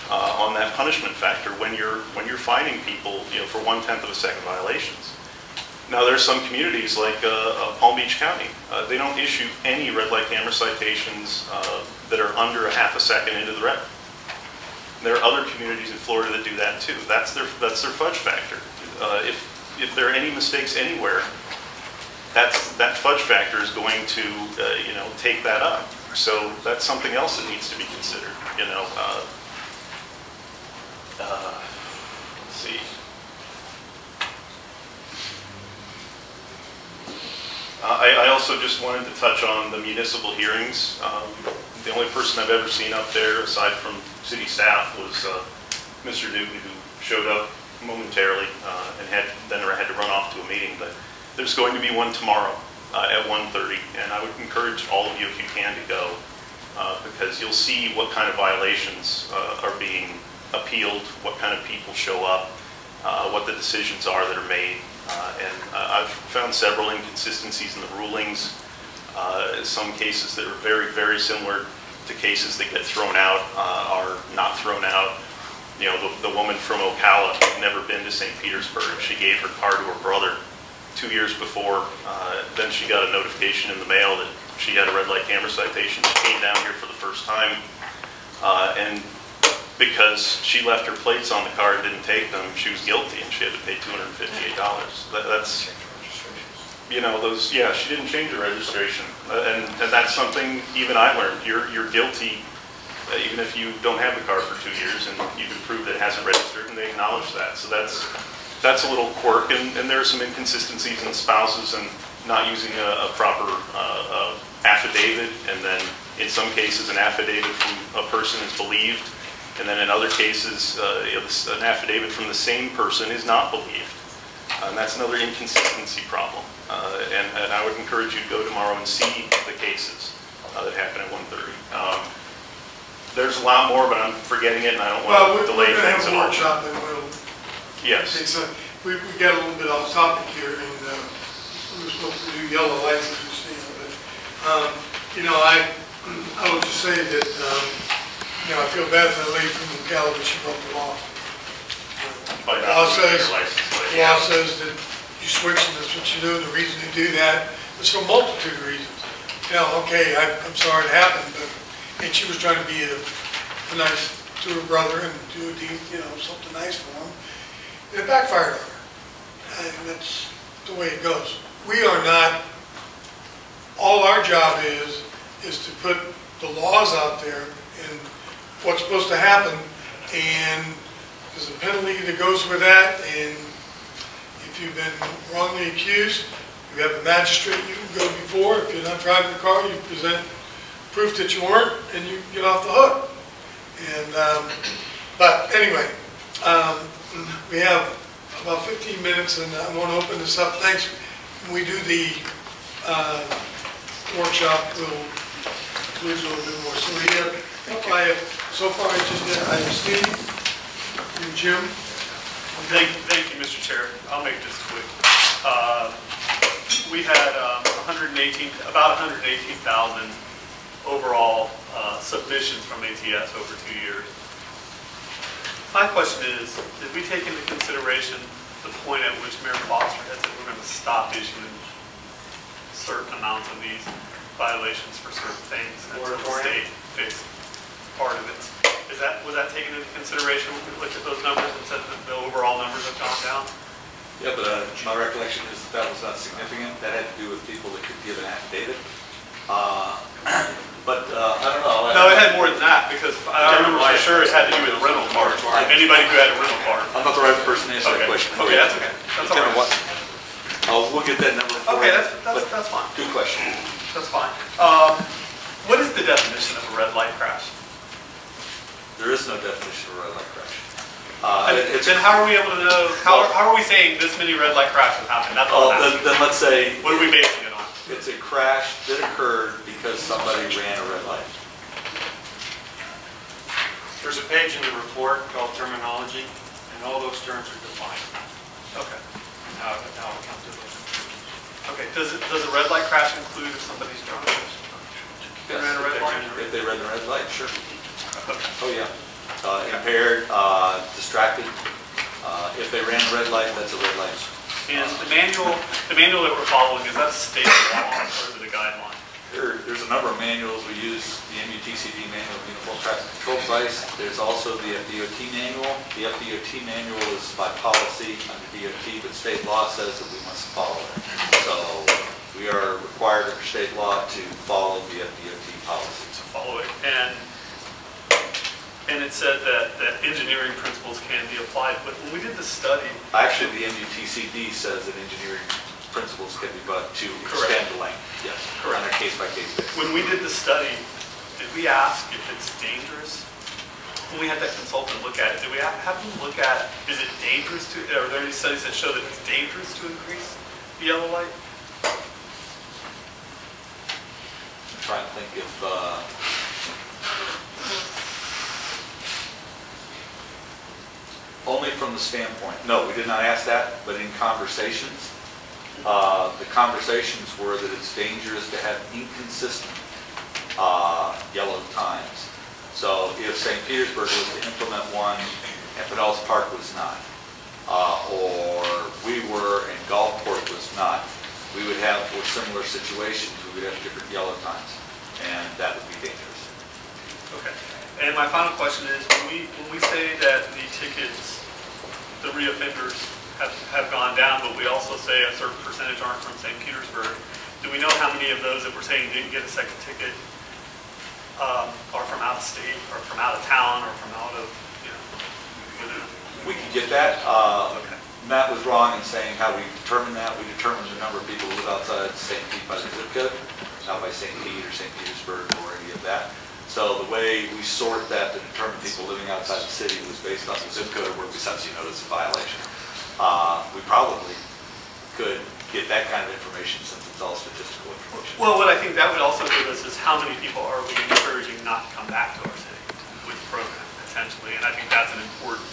on that punishment factor when you're fining people, you know, for 1/10 of a second violations. Now there's some communities like Palm Beach County. They don't issue any red light camera citations that are under a half a second into the red. There are other communities in Florida that do that too. That's their fudge factor. If there are any mistakes anywhere, that fudge factor is going to you know, take that up. So that's something else that needs to be considered. You know, let's see. I also just wanted to touch on the municipal hearings. The only person I've ever seen up there, aside from city staff, was Mr. Newton, who showed up momentarily and had to run off to a meeting. But there's going to be one tomorrow at 1:30, and I would encourage all of you, if you can, to go, because you'll see what kind of violations are being appealed, what kind of people show up, what the decisions are that are made. And I've found several inconsistencies in the rulings. Some cases that are very, very similar to cases that get thrown out are not thrown out. You know, the woman from Ocala had never been to St. Petersburg. She gave her car to her brother 2 years before. Then she got a notification in the mail that she had a red light camera citation. She came down here for the first time, and because she left her plates on the car and didn't take them, she was guilty, and she had to pay $258. That's, you know, those, yeah, she didn't change her registration. And that's something even I learned. You're guilty even if you don't have the car for 2 years and you can prove that it hasn't registered, and they acknowledge that. So that's a little quirk, and there are some inconsistencies in spouses and not using a proper affidavit, and then in some cases an affidavit from a person is believed, and then in other cases an affidavit from the same person is not believed. And that's another inconsistency problem. And I would encourage you to go tomorrow and see the cases that happen at 1:30. There's a lot more, but I'm forgetting it, and I don't want to delay things at all. Well, we're going to have a workshop, and we'll... Yes. Okay, so we got a little bit off topic here, and we were supposed to do yellow lights, as you see, but, you know, I would just say that, you know, I feel bad for the lady from Ocala, but she broke the law. The law says that you switch, and that's what you do, and the reason you do that is for a multitude of reasons. You know, okay, I'm sorry it happened, but, and she was trying to be a nice to her brother and do a deed, you know, something nice for him. And it backfired on her. And that's the way it goes. We are not, all our job is to put the laws out there and what's supposed to happen, and there's a penalty that goes with that, and if you've been wrongly accused, you have a magistrate you can go before. If you're not driving the car, you present proof that you weren't, and you get off the hook. And, but anyway, we have about 15 minutes, and I want to open this up. Thanks. When we do the workshop, we'll include a little bit more. So we have, so far I have Steve and Jim. Thank you, Mr. Chair. I'll make this quick. We had about 118,000 overall submissions from ATS over 2 years. My question is, did we take into consideration the point at which Mayor Foster had said we're going to stop issuing certain amounts of these violations for certain things until the state fixed part of it? Was that taken into consideration when we looked at those numbers and said that the overall numbers have gone down? Yeah, but my recollection is that was not significant. That had to do with people that could give an affidavit. But I don't know. No, it had more than that, because I remember for sure it had to do with a rental car. Anybody who had a rental car. I'm not the right person to answer that question. Okay, that's okay. That's all right. We'll get that number for you. Okay, that's fine. Good question. That's fine. What is the definition of a red light crash? There is no definition of a red light crash. Then how are we able to know, how are we saying this many red light crashes happened? That's all I'm asking. Then let's say... What are we basing it on? It's a crash that occurred because somebody ran a red light. There's a page in the report called terminology, and all those terms are defined. Okay. And how it comes to those. Okay. Does a red light crash include if somebody's drunk? Yes, Ran a red light? if they ran the red light, sure. Okay. Oh, yeah. Impaired, distracted. If they ran a red light, that's a red light. And the manual that we're following, is that state law or is it a guideline? There's a number of manuals. We use the MUTCD manual of Uniform Traffic Control Device. There's also the FDOT manual. The FDOT manual is by policy under DOT, but state law says that we must follow it. So we are required under state law to follow the FDOT policy. To follow it. And it said that engineering principles can be applied, but when we did the study... Actually, the MUTCD says that engineering principles can be brought to extend the length. Yes, correct. On a case-by-case basis. When we did the study, did we ask if it's dangerous? When we had that consultant look at it, did we have them look at, is it dangerous to, are there any studies that show that it's dangerous to increase the yellow light? I'm trying to think if... Only from the standpoint, no, we did not ask that, but in conversations, the conversations were that it's dangerous to have inconsistent yellow times. So if St. Petersburg was to implement one and Pinellas Park was not, or we were and Gulfport was not, we would have, for similar situations, we would have different yellow times, and that would be dangerous. Okay. And my final question is, when we say that the tickets, the reoffenders have gone down, but we also say a certain percentage aren't from St. Petersburg, do we know how many of those that we're saying didn't get a second ticket are from out of state, or from out of town, or from out of, We could get that. Okay. Matt was wrong in saying how we determine that. We determine the number of people who live outside St. Pete by the zip code, not by St. Pete or St. Petersburg or any of that. So the way we sort that to determine people living outside the city was based on the zip code or where we sent you notice of violation. We probably could get that kind of information since it's all statistical information. Well, what I think that would also give us is how many people are we encouraging not to come back to our city with the program, potentially. And I think that's an important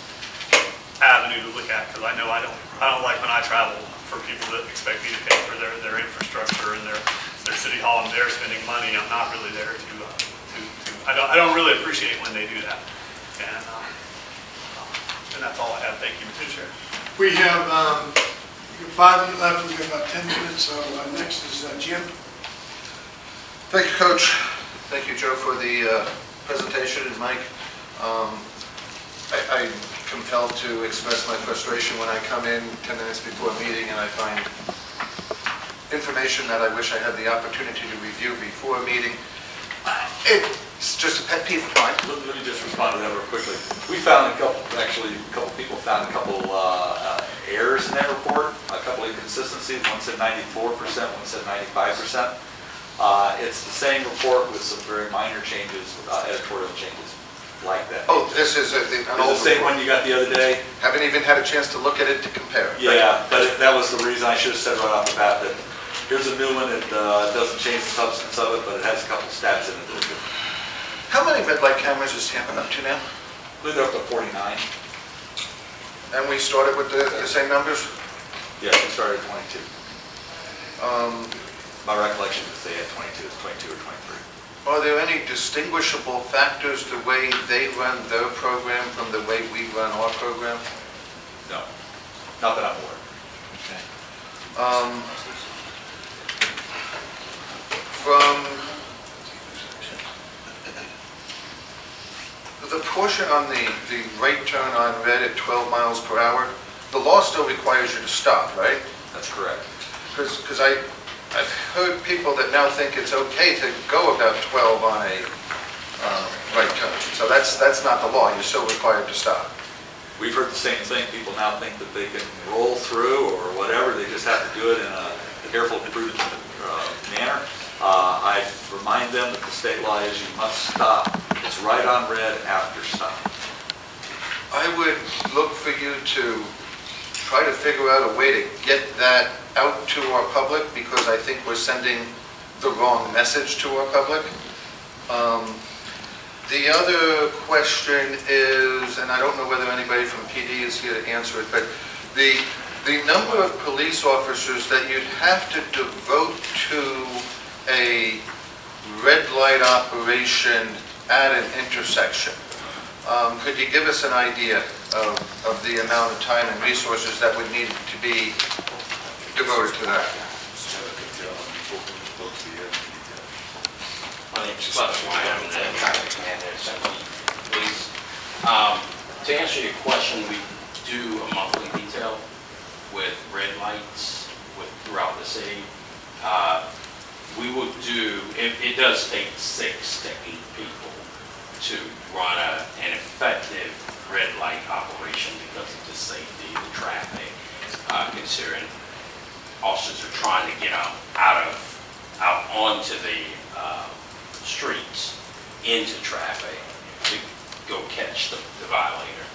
avenue to look at, because I know I don't like when I travel for people that expect me to pay for their infrastructure and their city hall and they're spending money. I'm not really there to I don't really appreciate when they do that. And that's all I have. Thank you, Mr. Chair. We have 5 minutes left. We've got about 10 minutes. So next is Jim. Thank you, Coach. Thank you, Joe, for the presentation, and Mike. I'm compelled to express my frustration when I come in 10 minutes before a meeting and I find information that I wish I had the opportunity to review before a meeting. It's just a pet peeve of mine. Let me just respond to that real quickly. We found a couple people found a couple errors in that report, a couple inconsistencies. One said 94%, one said 95%. It's the same report with some very minor changes, editorial changes like that. Oh, this is an It's old the same report. one you got the other day. Haven't even had a chance to look at it to compare. Yeah, but that was the reason I should have said right off the bat that here's a new one. It doesn't change the substance of it, but it has a couple stats in it that are good. How many red light cameras is Tampa up to now? I believe they're up to 49. And we started with the same numbers? Yes, we started at 22. My recollection is they had 22, it's 22 or 23. Are there any distinguishable factors the way they run their program from the way we run our program? No, not that I'm aware. From the portion on the right turn on red at 12 miles per hour, the law still requires you to stop, right? That's correct. Because I've heard people that now think it's okay to go about 12 on a right turn. So that's not the law, you're still required to stop. We've heard the same thing. People now think that they can roll through or whatever. They just have to do it in a careful, prudent manner. I remind them that the state law is you must stop. It's right on red after stop. I would look for you to try to figure out a way to get that out to our public, because I think we're sending the wrong message to our public. The other question is, and I don't know whether anybody from PD is here to answer it, but the number of police officers that you'd have to devote to a red light operation at an intersection. Could you give us an idea of the amount of time and resources that would need to be devoted to that? My name's Dudley. I'm the traffic commander at Central Police. To answer your question, we do a monthly detail with red lights throughout the city. We would do, it does take 6 to 8 people to run an effective red light operation because of the safety of the traffic, considering officers are trying to get out onto the streets into traffic to go catch the violator.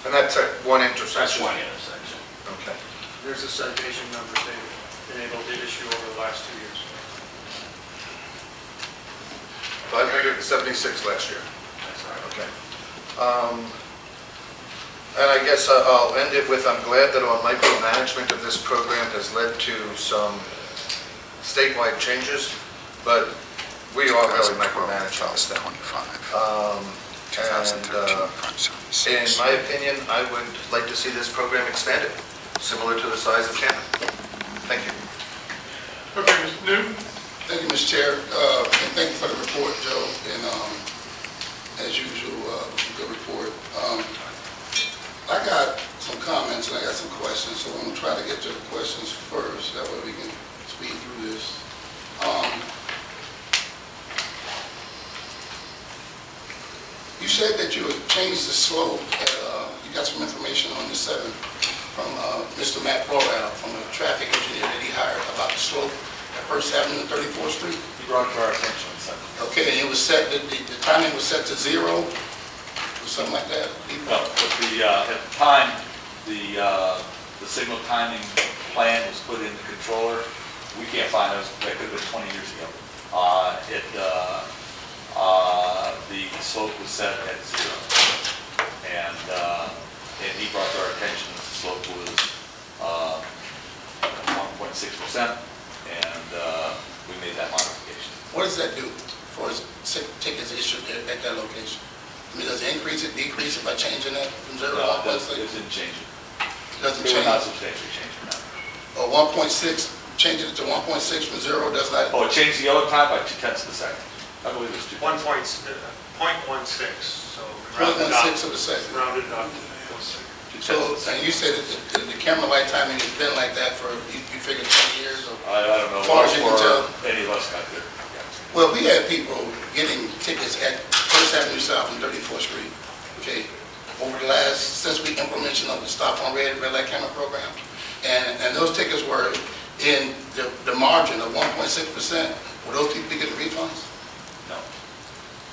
And that's at one intersection? That's one intersection. Okay. There's a citation numbers they've been able to issue over the last 2 years. 576 last year. That's right. Okay. And I guess I'll end it with, I'm glad that our micromanagement of this program has led to some statewide changes, but we are really micromanaging this thing. In my opinion, I would like to see this program expanded, similar to the size of Tampa. Thank you. Okay, Mr. Newton? Thank you, Mr. Chair, and thank you for the report, Joe, and as usual, good report. I got some comments and I got some questions, so I'm going to try to get to the questions first, that way we can speed through this. You said that you would change the slope, you got some information on the 7 from Mr. Matt Florell, from a traffic engineer that he hired, about the slope at First Avenue and 34th Street. He brought it to our attention. Okay, and it was set, the timing was set to 0, or something like that? No, but at the time, the signal timing plan was put in the controller. We can't find those. That could have been 20 years ago. The slope was set at 0, and he brought to our attention that the slope was 1.6%, and we made that modification. What does that do for tickets issued at that location? I mean, does it increase it, decrease it by changing that from 0 to 1.6? No, it didn't change it. Doesn't It change will not it? substantially change it, no. Or 1.6, changing it to 1.6 from 0 does not? Oh, it changed the yellow time by 0.2 of a second. I believe it was 2. 0.16, so rounded 0.16 of a second. Rounded up. So, and you said that the camera light timing has been like that for, you figure 20 years? Or I don't know. as far as you can tell? Any of us got there. Well, we had people getting tickets at First Avenue South and 34th Street, okay, over the last, since we implementation of the Stop on Red light camera program. And those tickets were in the margin of 1.6%, Will those people be getting refunds? No.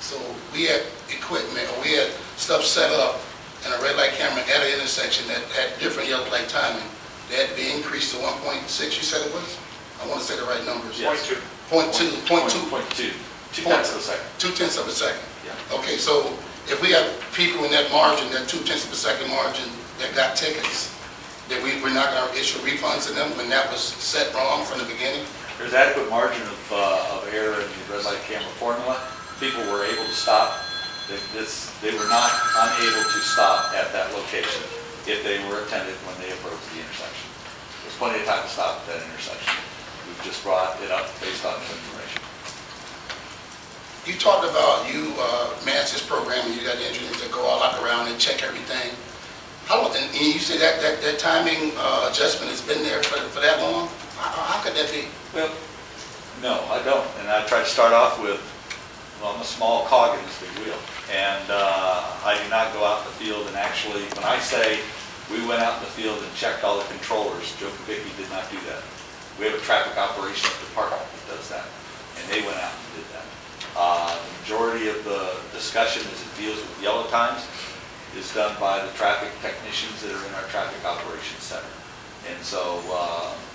So we had equipment, or we had stuff set up and a red light camera at an intersection that had different yellow light timing. They had to be increased to 1.6, you said it was? I want to say the right numbers. Yes. 0.2. 2/10 of a second. 2/10 of a second. Yeah. Okay, so if we have people in that margin, that 2/10 of a second margin that got tickets, that we're not going to issue refunds to them when that was set wrong from the beginning? There's adequate margin of error in the red light camera formula. People were able to stop. They were not unable to stop at that location if they were attended when they approached the intersection. There's plenty of time to stop at that intersection. We've just brought it up based on this information. You talked about you managed this program and you got the engineers that go all up around and check everything. And you said that timing adjustment has been there for that long? How could that be? Well, no, I don't. And I try to start off with, well, I'm a small cog in this big wheel. And I do not go out in the field and actually, when I say we went out in the field and checked all the controllers, Joe Kubicki did not do that. We have a traffic operations department that does that, and they went out and did that. The majority of the discussion as it deals with yellow times is done by the traffic technicians that are in our traffic operations center. And so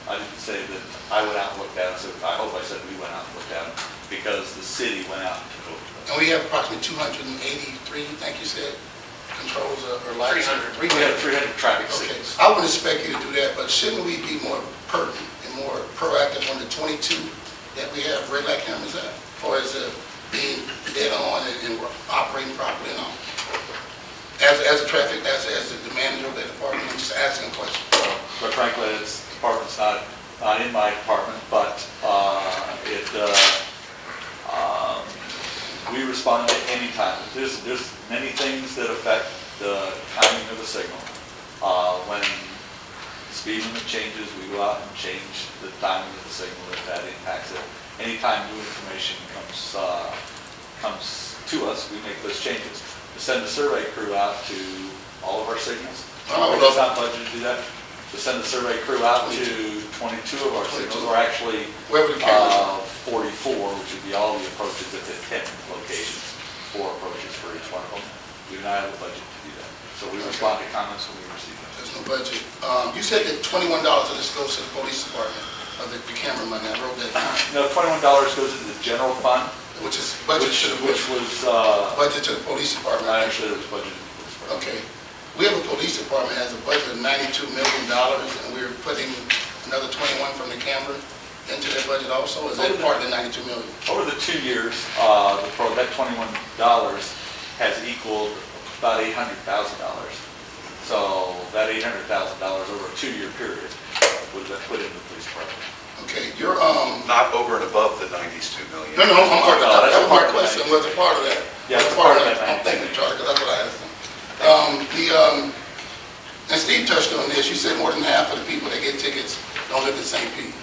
I didn't say that I went out and looked at it, so I hope I said we went out and looked at it, because the city went out and took over. And we have approximately 283, I think you said, controls or lights? 300. We have 300 traffic Okay, signals. I wouldn't expect you to do that, but shouldn't we be more pertinent and more proactive on the 22 that we have red light cameras at, as far as being dead on and operating properly and all? As the manager of that department, I'm just asking a question. But frankly, this department's not in my department, but we respond at any time. There's many things that affect the timing of the signal. When the speed limit changes, we go out and change the timing of the signal if that impacts it. Anytime new information comes to us, we make those changes. We send a survey crew out to all of our signals. It's not budgeted to do that. To send a survey crew out to 22 of our signals, or actually 44, which would be all the approaches at the 10 locations, 4 approaches for each one of them. We do not have a budget to do that. So we respond to comments when we receive them. There's no budget. You said that $21 of this goes to the police department, of the camera money. I wrote that down. No, $21 goes into the general fund, Which is budget to the which was, budget to the police department. I understood it was budgeted for this purpose. Okay. We have a police department that has a budget of $92 million, and we're putting another 21 from the camera into their budget also. Is that part of the $92 million? Over the 2 years, that $21 has equaled about $800,000. So that $800,000 over a 2-year period would have been put into the police department. Okay, you're Not over and above the 92 million. No, that was my question. Was a part of that? Yeah, was a part of that. I'm thinking, Charlie, because that's what I asked him. And Steve touched on this. You said more than half of the people that get tickets don't live in St. Pete.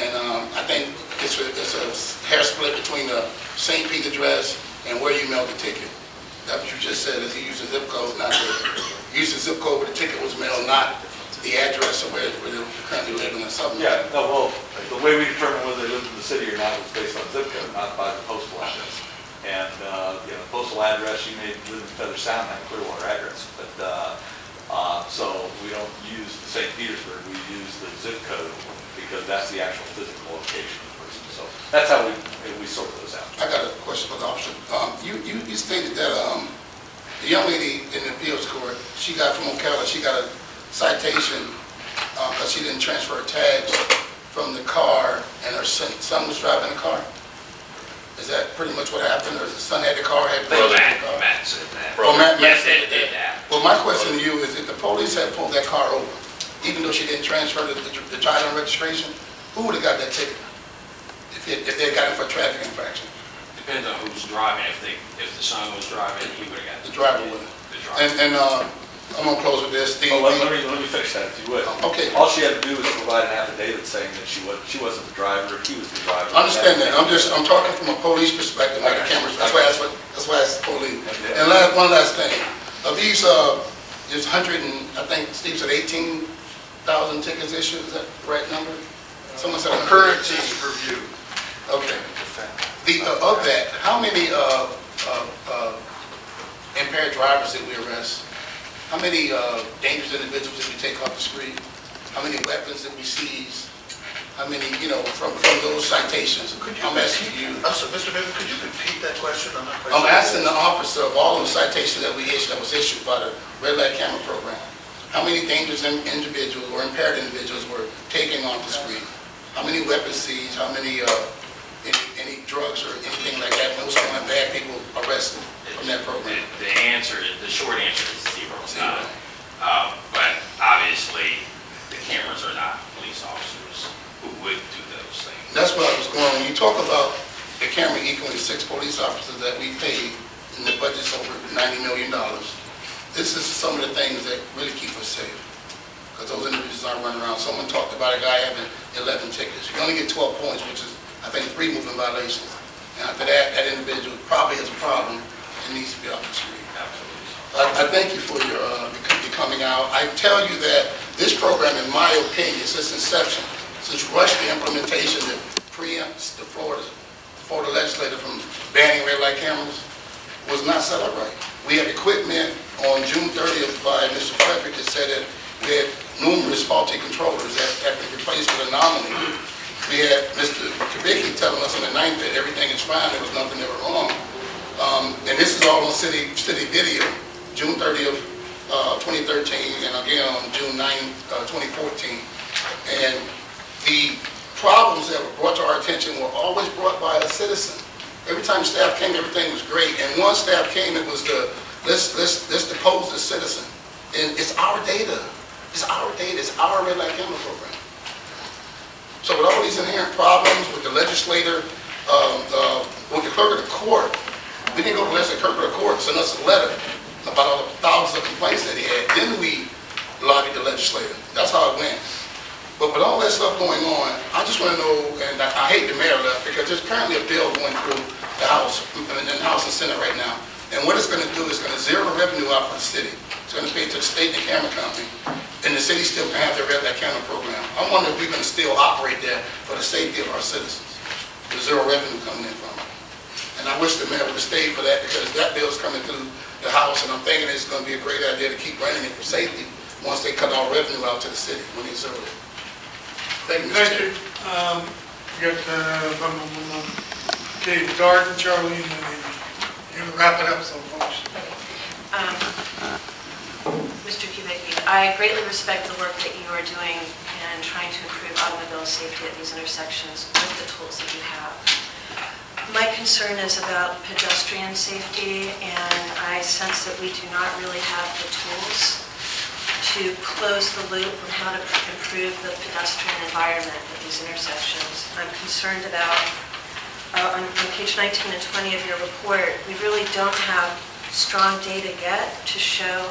And I think it's a hair split between the St. Pete address and where you mailed the ticket. That's what you just said, is you used the zip code, not the zip code where the ticket was mailed, not the address of where they currently living or something. Yeah, no, well, the way we determine whether they live in the city or not is based on zip code, not by the postal address. And, postal address, you may live in Feather Sound and have a Clearwater address, but, so we don't use the St. Petersburg, we use the zip code because that's the actual physical location of the person. So that's how we sort those out. I got a question for the officer. You stated that the young lady in the appeals court, she got from Ocala, she got a citation because she didn't transfer her tags from the car and her son was driving the car. Is that pretty much what happened, or the son had the car, had Well, plates on the car? Matt said that. Matt Yes, said they did that. Well, my question to you is, if the police had pulled that car over, even though she didn't transfer the title and registration, who would have got that ticket? If they had got it for a traffic infraction? Depends on who's driving. If the son was driving, he would have got The driver would have. the driver. And I'm gonna close with this. Well, let me finish that, if you would. Okay. All she had to do was provide an affidavit saying that she wasn't the driver, he was the driver. I understand that. I'm talking from a police perspective, not a camera. That's why I asked the police. And one last thing. Of these, there's 100 and, I think Steve said 18,000 tickets issued. Is that the right number? Someone said Occurrences reviewed. Okay. Of that, how many impaired drivers did we arrest? How many dangerous individuals did we take off the street? How many weapons did we seize? How many, from those citations? I'm asking you. Mr. Bivens, could you repeat that question? I'm asking the officer of all those citations that was issued by the red light camera program. How many dangerous individuals or impaired individuals were taken off the street? How many weapons seized? How many any drugs or anything like that? Most kind of bad people arrested from that program. The short answer is zero. But obviously, the cameras are not police officers who would do those things. That's where I was going. When you talk about the camera equaling 6 police officers that we paid, and the budget's over $90 million, this is some of the things that really keep us safe. Because those individuals aren't running around. Someone talked about a guy having 11 tickets. You only get 12 points, which is, I think, 3 moving violations. And after that, that individual probably has a problem and needs to be off the street. I thank you for your coming out. I tell you that this program, in my opinion, since inception, since rushed the implementation that preempts the Florida legislature from banning red light cameras, was not set up right. We had equipment on June 30th by Mr. Frederick that said that we had numerous faulty controllers that had been replaced with anomaly. We had Mr. Kubicki telling us on the 9th that everything is fine, there was nothing ever wrong. And this is all on city video, June 30th, 2013, and again on June 9th, 2014. And the problems that were brought to our attention were always brought by a citizen. Every time staff came, everything was great. And once staff came, it was let's depose the citizen. And it's our data. It's our data. It's our red light camera program. So with all these inherent problems with the legislator, with the clerk of the court, we didn't go to the clerk of the court and send us a letter about all the thousands of complaints that he had. Then we lobbied the legislator. That's how it went. But with all that stuff going on, I just want to know, and I hate the mayor left, because there's currently a bill going through the House and Senate right now. And what it's going to do is going to zero the revenue out for the city. It's going to pay to the state and the camera company. And the city still can have their red light camera program. I wonder if we're going to still operate that for the safety of our citizens. There's zero revenue coming in from it. And I wish the mayor would have stayed for that, because that bill's coming through the House, and I'm thinking it's going to be a great idea to keep running it for safety once they cut all revenue out to the city when they zero it. Thank you. Thank you. We got okay, Darden, Charlene, and Amy. You're going to wrap it up, so folks. Mr. Kubicki, I greatly respect the work that you are doing in trying to improve automobile safety at these intersections with the tools that you have. My concern is about pedestrian safety, and I sense that we do not really have the tools to close the loop on how to improve the pedestrian environment at these intersections. I'm concerned about, on page 19 and 20 of your report, we really don't have strong data yet to show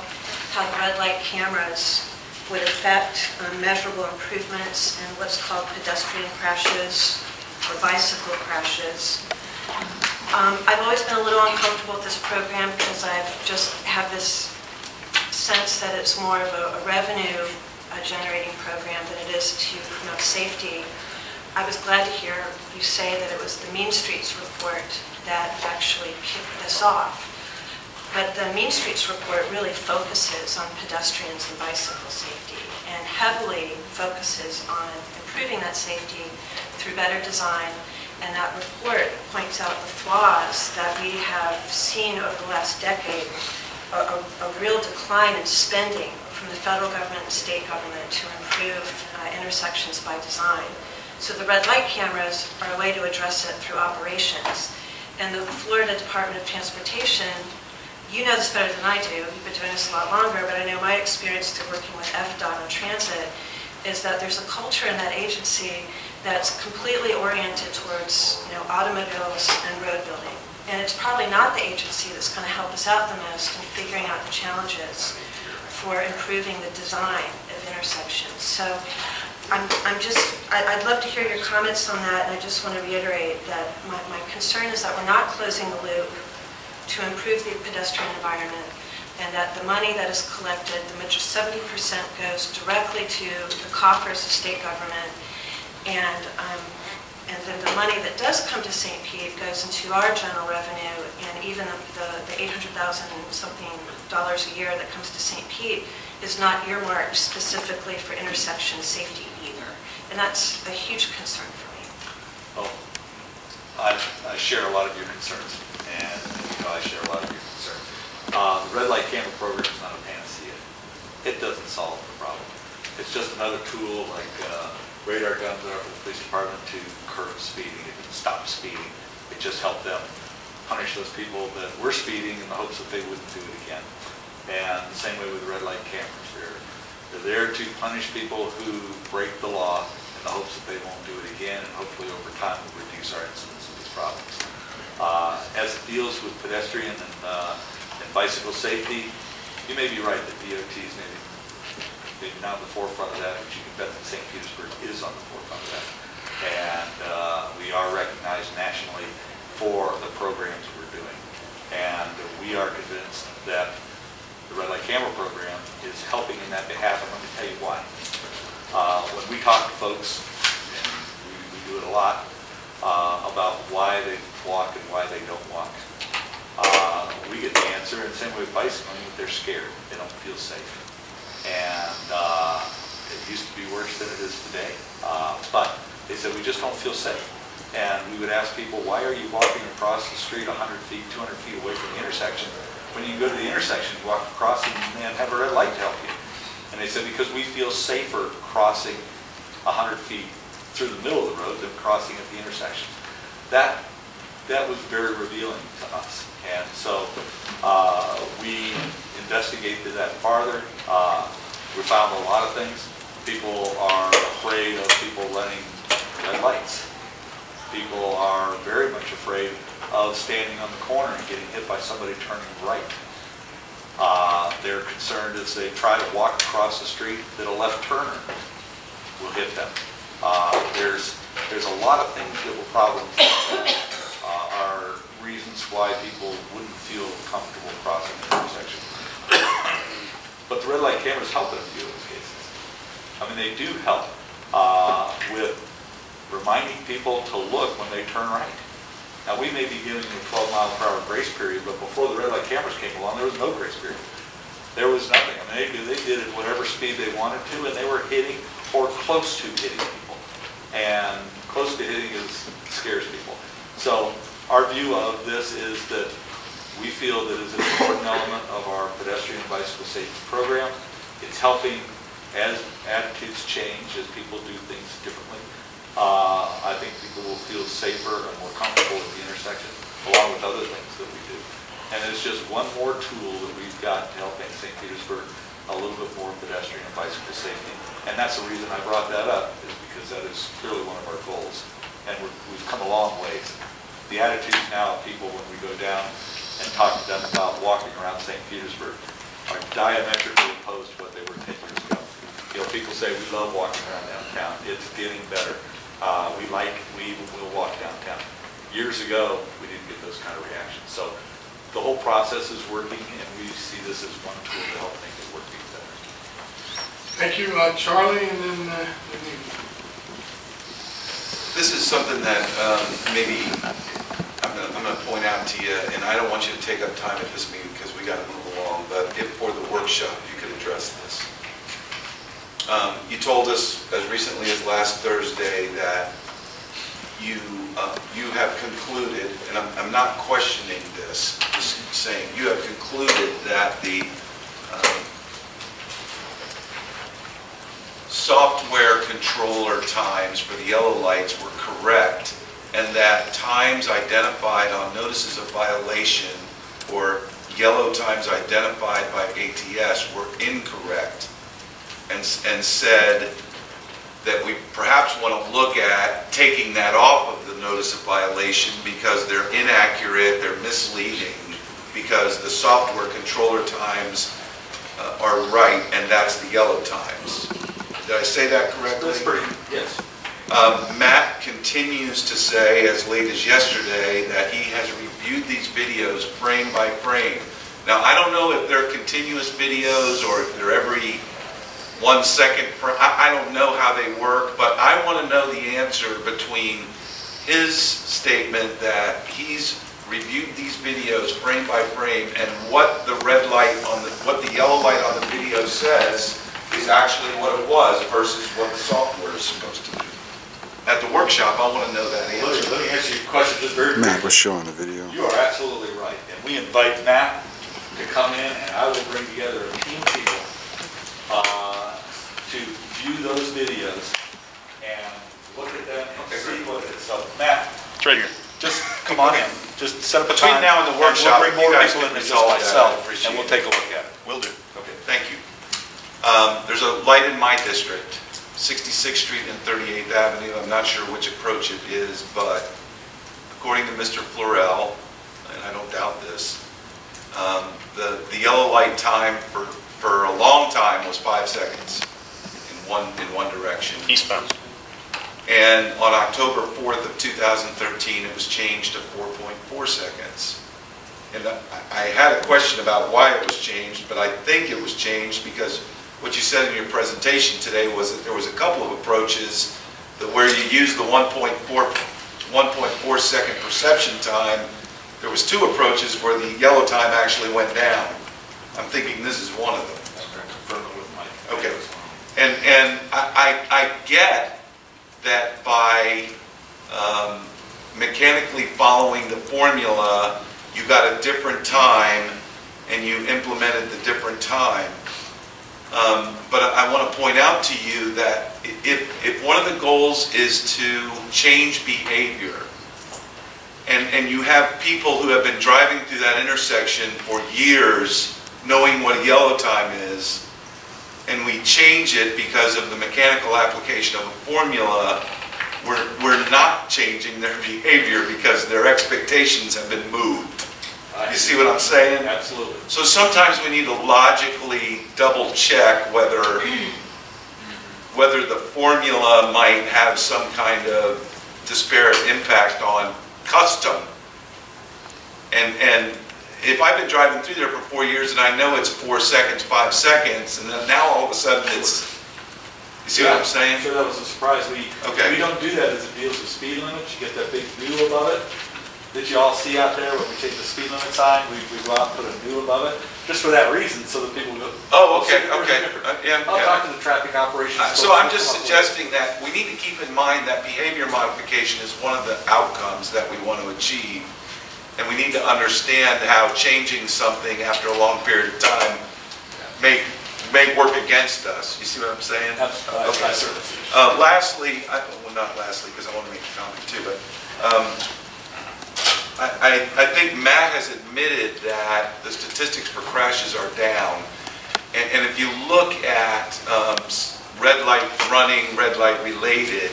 how the red light cameras would affect measurable improvements in what's called pedestrian crashes or bicycle crashes. I've always been a little uncomfortable with this program because I've just have this sense that it's more of a revenue generating program than it is to promote safety. I was glad to hear you say that it was the Mean Streets report that actually kicked this off. But the Mean Streets report really focuses on pedestrians and bicycle safety and heavily focuses on improving that safety through better design. And that report points out the flaws that we have seen over the last decade, a real decline in spending from the federal government and state government to improve intersections by design. So the red light cameras are a way to address it through operations. And the Florida Department of Transportation, you know this better than I do, you've been doing this a lot longer, but I know my experience through working with FDOT on transit is that there's a culture in that agency that's completely oriented towards automobiles and road building. And it's probably not the agency that's going to help us out the most in figuring out the challenges for improving the design of intersections. So I'd love to hear your comments on that, and I just want to reiterate that my concern is that we're not closing the loop to improve the pedestrian environment, and that the money that is collected, the 70% goes directly to the coffers of state government. And And then the money that does come to St. Pete goes into our general revenue, and even the $800,000 and something a year that comes to St. Pete is not earmarked specifically for intersection safety either. And that's a huge concern for me. Well, I share a lot of your concerns, and you know I share a lot of your concerns. The red light camera program is not a panacea. It doesn't solve the problem. It's just another tool like radar guns that are for the police department to curb speeding, it can stop speeding. It just helped them punish those people that were speeding in the hopes that they wouldn't do it again. And the same way with red light cameras. They're there to punish people who break the law in the hopes that they won't do it again, and hopefully over time will reduce our incidence of these problems. As it deals with pedestrian and bicycle safety, you may be right that DOT's maybe not on the forefront of that, but you can bet that St. Petersburg is on the forefront of that. And we are recognized nationally for the programs we're doing. And we are convinced that the red light camera program is helping in that behalf, and let me tell you why. When we talk to folks, and we do it a lot, about why they walk and why they don't walk, we get the answer in the same way with bicycling, that they're scared, they don't feel safe. And it used to be worse than it is today, but they said we just don't feel safe. And we would ask people, why are you walking across the street 100 feet, 200 feet away from the intersection? When you go to the intersection, you walk across and have a red light to help you. And they said, because we feel safer crossing 100 feet through the middle of the road than crossing at the intersection. That was very revealing to us. And so we investigated that farther. We found a lot of things. People are afraid of people running red lights. People are very much afraid of standing on the corner and getting hit by somebody turning right. They're concerned as they try to walk across the street that a left turner will hit them. There's a lot of things that will probably are reasons why people wouldn't feel comfortable crossing the intersection. But the red light cameras help in a few of those cases. I mean, they do help with reminding people to look when they turn right. Now, we may be giving a 12-mile-per-hour grace period, but before the red light cameras came along, there was no grace period. There was nothing. I mean, they did it whatever speed they wanted to, and they were hitting or close to hitting people. And close to hitting scares people. So our view of this is that we feel that it's an important element of our pedestrian and bicycle safety program. It's helping as attitudes change, as people do things differently. I think people will feel safer and more comfortable at the intersection, along with other things that we do. And it's just one more tool that we've got to help make St. Petersburg a little bit more pedestrian and bicycle safety. And that's the reason I brought that up, is because that is clearly one of our goals. And we've come a long ways. The attitudes now of people when we go down and talk to them about walking around St. Petersburg are diametrically opposed to what they were 10 years ago. You know, people say we love walking around downtown. It's getting better. We will walk downtown. Years ago, we didn't get those kind of reactions. So the whole process is working, and we see this as one tool to help make it work even better. Thank you, Charlie, and then This is something that maybe I'm going to point out to you, and I don't want you to take up time at this meeting because we got to move along, but if for the workshop you could address this. You told us as recently as last Thursday that you have concluded, and I'm not questioning this, just saying you have concluded that the software controller times for the yellow lights were correct, and that times identified on notices of violation or yellow times identified by ATS were incorrect, and said that we perhaps want to look at taking that off of the notice of violation because they're inaccurate, they're misleading, because the software controller times are right, and that's the yellow times. Did I say that correctly? That's pretty, yes. Matt continues to say, as late as yesterday, that he has reviewed these videos frame by frame. Now, I don't know if they're continuous videos or if they're every 1 second. I don't know how they work, but I want to know the answer between his statement that he's reviewed these videos frame by frame, and what the red light on the, what the yellow light on the video says is actually what it was versus what the software is supposed to do. At the workshop, I want to know that answer. Let me answer your question just very briefly. Matt was showing the video. You are absolutely right. And we invite Matt to come in, and I will bring together a team of people to view those videos and look at them and see what it is. So, Matt, It's right here. just come on in. Just set up a Between time. now and the workshop, We'll bring more you guys people can in than just resolve that. I myself, appreciate and we'll it. take a look at it. Will do. Okay, thank you. There's a light in my district, 66th Street and 38th Avenue. I'm not sure which approach it is, but according to Mr. Florell, and I don't doubt this, the yellow light time for a long time was 5 seconds in one direction. Eastbound. And on October 4th of 2013, it was changed to 4.4 seconds. And I had a question about why it was changed, but I think it was changed because what you said in your presentation today was that there was a couple of approaches that where you use the 1.4 second perception time, there was 2 approaches where the yellow time actually went down. I'm thinking this is one of them. Okay. And I get that by mechanically following the formula, you got a different time and you implemented the different time. But I want to point out to you that if one of the goals is to change behavior, and you have people who have been driving through that intersection for years knowing what yellow time is, and we change it because of the mechanical application of a formula, we're not changing their behavior because their expectations have been moved. You see what I'm saying? Absolutely. So sometimes we need to logically double check whether the formula might have some kind of disparate impact on custom. And if I've been driving through there for 4 years and I know it's 4 seconds, 5 seconds, and then now all of a sudden it's, you see what I'm saying? I'm sure that was a surprise. We don't do that as it deals with speed limits. You get that big new above it that you all see out there when we take the speed limit sign. We go out and put a new above it just for that reason, so that people go. Oh, okay, okay. I'll talk to the traffic operations. So I'm just suggesting that we need to keep in mind that behavior modification is one of the outcomes that we want to achieve. And we need to understand how changing something after a long period of time may work against us. You see what I'm saying? Okay. Lastly, well, not lastly, because I want to make a comment too, but I think Matt has admitted that the statistics for crashes are down. And if you look at red light running, red light related,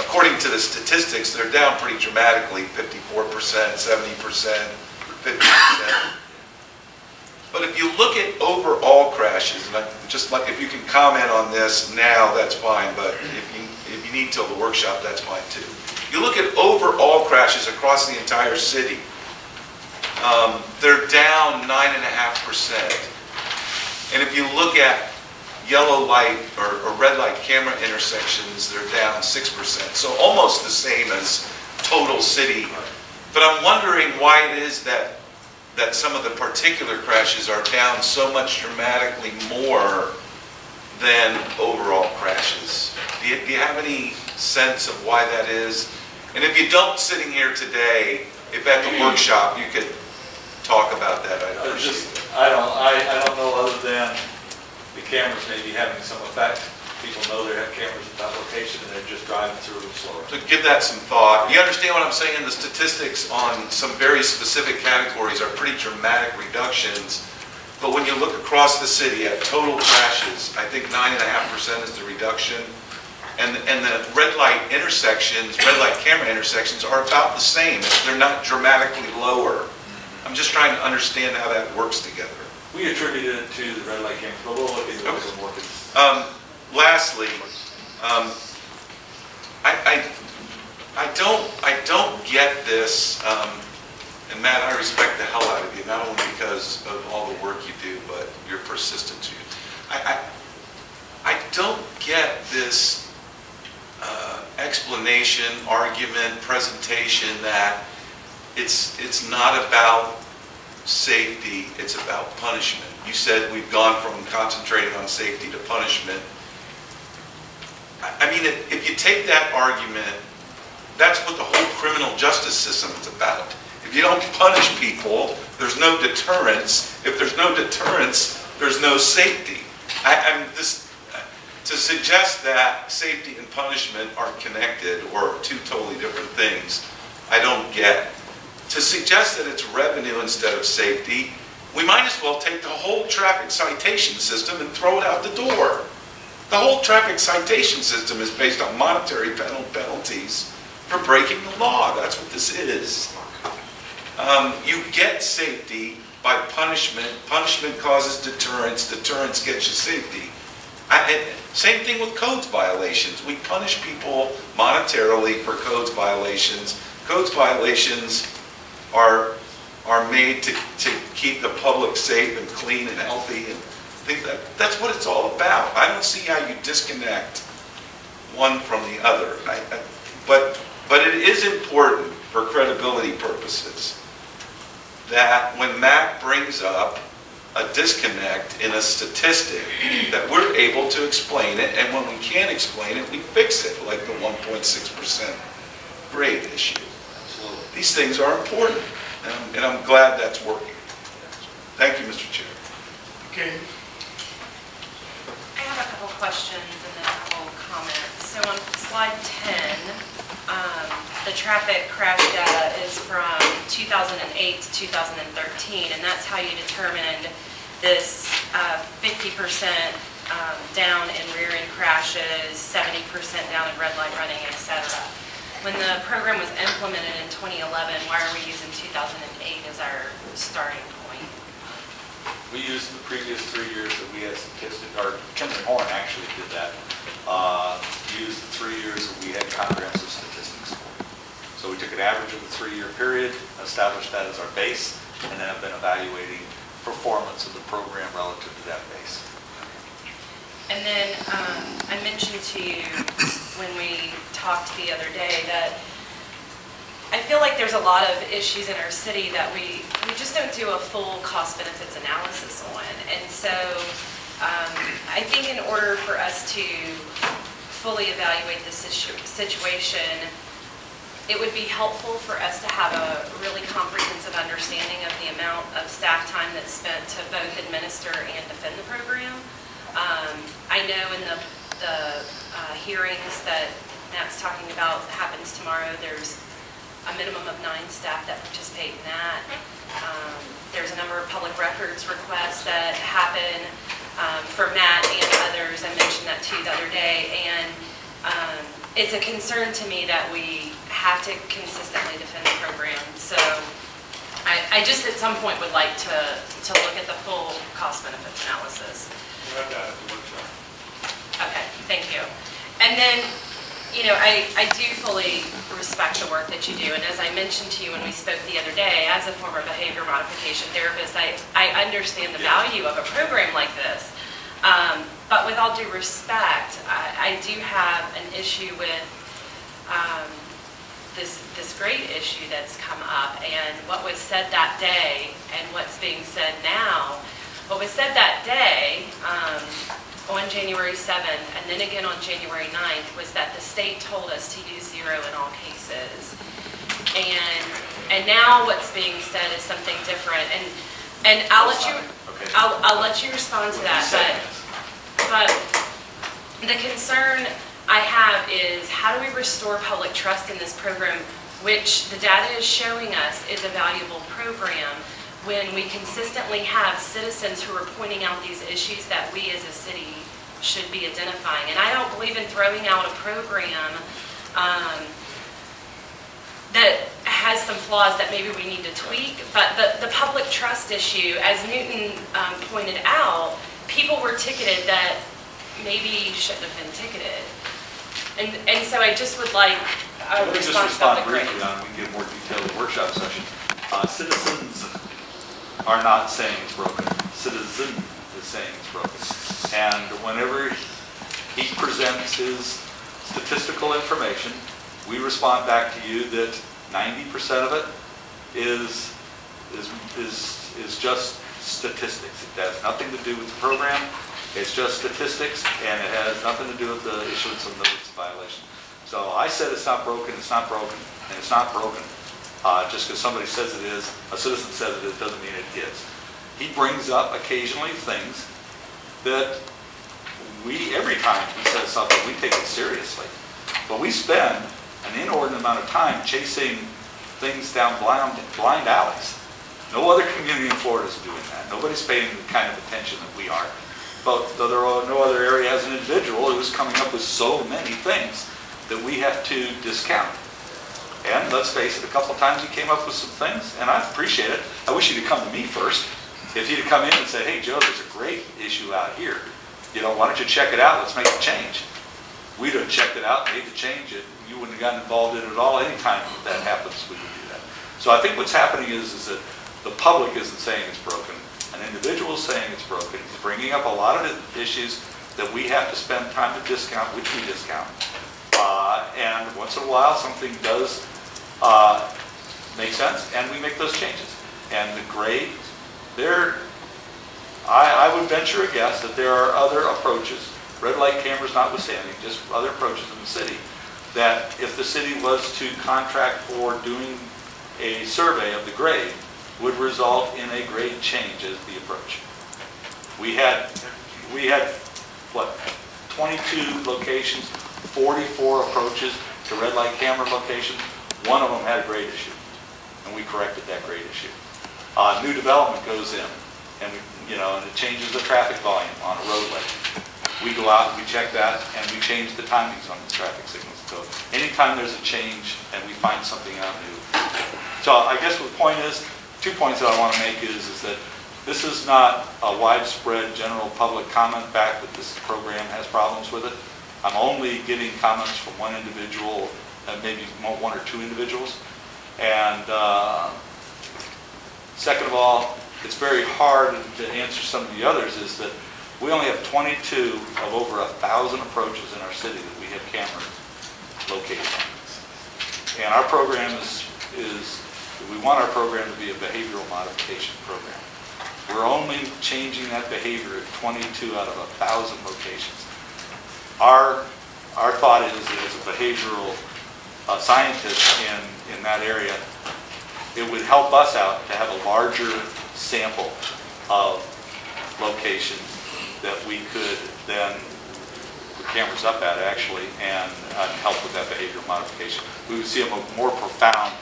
according to the statistics, they're down pretty dramatically, 54%, 70%, 50%. But if you look at overall crashes, and just like if you can comment on this now, that's fine, but if you need till the workshop, that's fine too. You look at overall crashes across the entire city, they're down 9.5%. And if you look at yellow light or red light camera intersections, they're down 6%. So almost the same as total city. But I'm wondering why it is that some of the particular crashes are down so much dramatically more than overall crashes. Do you have any sense of why that is? And if you don't, sitting here today, if at the workshop you could talk about that, I'd appreciate it. I don't know other than the cameras may be having some effect. People know they have cameras at that location and they're just driving through them slower. So give that some thought. You understand what I'm saying? The statistics on some very specific categories are pretty dramatic reductions. But when you look across the city at total crashes, I think 9.5% is the reduction. And the red light intersections, red light camera intersections are about the same. They're not dramatically lower. I'm just trying to understand how that works together. We attributed it to the red light cameras, but we'll look into it some more. Lastly, I don't get this, and Matt, I respect the hell out of you, not only because of all the work you do, but your persistence. I don't get this explanation, argument, presentation that it's not about safety, it's about punishment. You said we've gone from concentrating on safety to punishment. I mean, if you take that argument, that's what the whole criminal justice system is about. If you don't punish people, there's no deterrence. If there's no deterrence, there's no safety. To suggest that safety and punishment are connected or two totally different things, I don't get. To suggest that it's revenue instead of safety, we might as well take the whole traffic citation system and throw it out the door. The whole traffic citation system is based on monetary penalties for breaking the law. That's what this is. You get safety by punishment. Punishment causes deterrence. Deterrence gets you safety. Same thing with codes violations. We punish people monetarily for codes violations. Codes violations are made to keep the public safe and clean and healthy, and I think that's what it's all about. I don't see how you disconnect one from the other. But it is important for credibility purposes that when Matt brings up a disconnect in a statistic, that we're able to explain it, and when we can't explain it, we fix it, like the 1.6% grade issue. These things are important, and I'm glad that's working. Thank you, Mr. Chair. Okay. I have a couple questions and then a couple comments. So on slide 10, the traffic crash data is from 2008 to 2013, and that's how you determined this 50% down in rear-end crashes, 70% down in red light running, etc. When the program was implemented in 2011, why are we using 2008 as our starting point? We used the previous 3 years that we had statistics, or Kimberly Horn actually did that. Used the 3 years that we had comprehensive statistics for. So we took an average of the 3-year period, established that as our base, and then have been evaluating performance of the program relative to that base. And then I mentioned to you when we talked the other day that I feel like there's a lot of issues in our city that we just don't do a full cost benefits analysis on. And so I think in order for us to fully evaluate this situation, it would be helpful for us to have a really comprehensive understanding of the amount of staff time that's spent to both administer and defend the program. I know in the hearings that Matt's talking about happens tomorrow, there's a minimum of 9 staff that participate in that. There's a number of public records requests that happen for Matt and others. I mentioned that too the other day, and it's a concern to me that we have to consistently defend the program. So I just at some point would like to look at the full cost benefits analysis. We'll have that at the workshop. Okay, thank you. And then, you know, I do fully respect the work that you do, and as I mentioned to you when we spoke the other day, as a former behavior modification therapist, I understand the value of a program like this. But with all due respect, I do have an issue with this great issue that's come up, and what was said that day and what's being said now. What was said that day on January 7th and then again on January 9th was that the state told us to use 0 in all cases. And now what's being said is something different. And I'll let you I'll let you respond to that. But the concern I have is, how do we restore public trust in this program, which the data is showing us is a valuable program, when we consistently have citizens who are pointing out these issues that we as a city should be identifying. And I don't believe in throwing out a program that has some flaws that maybe we need to tweak, but the public trust issue, as Newton pointed out, people were ticketed that maybe shouldn't have been ticketed. And so I just would like a response from the group. Let me just respond briefly on, we can get more detailed workshop session. Citizens are not saying it's broken. Citizen is saying it's broken. And whenever he presents his statistical information. We respond back to you that 90% of it is just statistics. It has nothing to do with the program. It's just statistics, and it has nothing to do with the issuance of notice of violation. So I said it's not broken, it's not broken, and it's not broken. Just because somebody says it is, a citizen says it is, doesn't mean it is. He brings up occasionally things that every time he says something, we take it seriously. But we spend an inordinate amount of time chasing things down blind alleys. No other community in Florida is doing that. Nobody's paying the kind of attention that we are. But no other area has an individual who's coming up with so many things that we have to discount. And let's face it, a couple of times he came up with some things, and I appreciate it. I wish he'd have come to me first. If he'd have come in and said, hey, Joe, there's a great issue out here. You know, why don't you check it out? Let's make a change. We'd have checked it out, made the change, and you wouldn't have gotten involved in it at all. Anytime that happens, we would do that. So I think what's happening is that the public isn't saying it's broken. An individual is saying it's broken. He's bringing up a lot of issues that we have to spend time to discount, which we discount. And once in a while, something does make sense, and we make those changes. And the grade, I would venture a guess that there are other approaches, red light cameras notwithstanding, just other approaches in the city, that if the city was to contract for doing a survey of the grade, would result in a grade change as the approach. We had what, 22 locations, 44 approaches to red light camera locations. One of them had a grade issue, and we corrected that grade issue. New development goes in, and and it changes the traffic volume on a roadway. We go out and we check that, and we change the timings on the traffic signals. So anytime there's a change and we find something out new. So I guess the point is, 2 points that I want to make is that this is not a widespread general public comment back that this program has problems with it. I'm only getting comments from one individual, maybe one or two individuals. And second of all, it's very hard to answer some of the others, is that we only have 22 of over 1,000 approaches in our city that we have cameras located on. And our program we want our program to be a behavioral modification program. We're only changing that behavior at 22 out of 1,000 locations. Our thought is that as a behavioral scientist in that area, it would help us out to have a larger sample of locations that we could then put cameras up at actually and help with that behavioral modification. We would see a more profound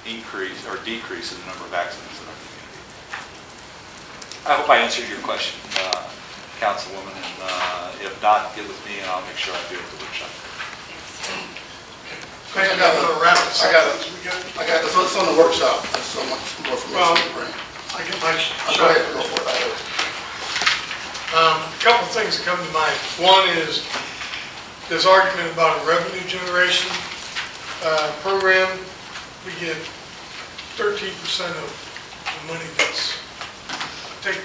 increase or decrease in the number of accidents in our community. I hope I answered your question, Councilwoman, and if not, get with me and I'll make sure I do it at the workshop. I got another wrap this up. I got this on the workshop. That's so much more information to bring. I get my Go ahead, go for it. A couple of things that come to mind. One is this argument about a revenue generation program. We get 13% of the money that's, take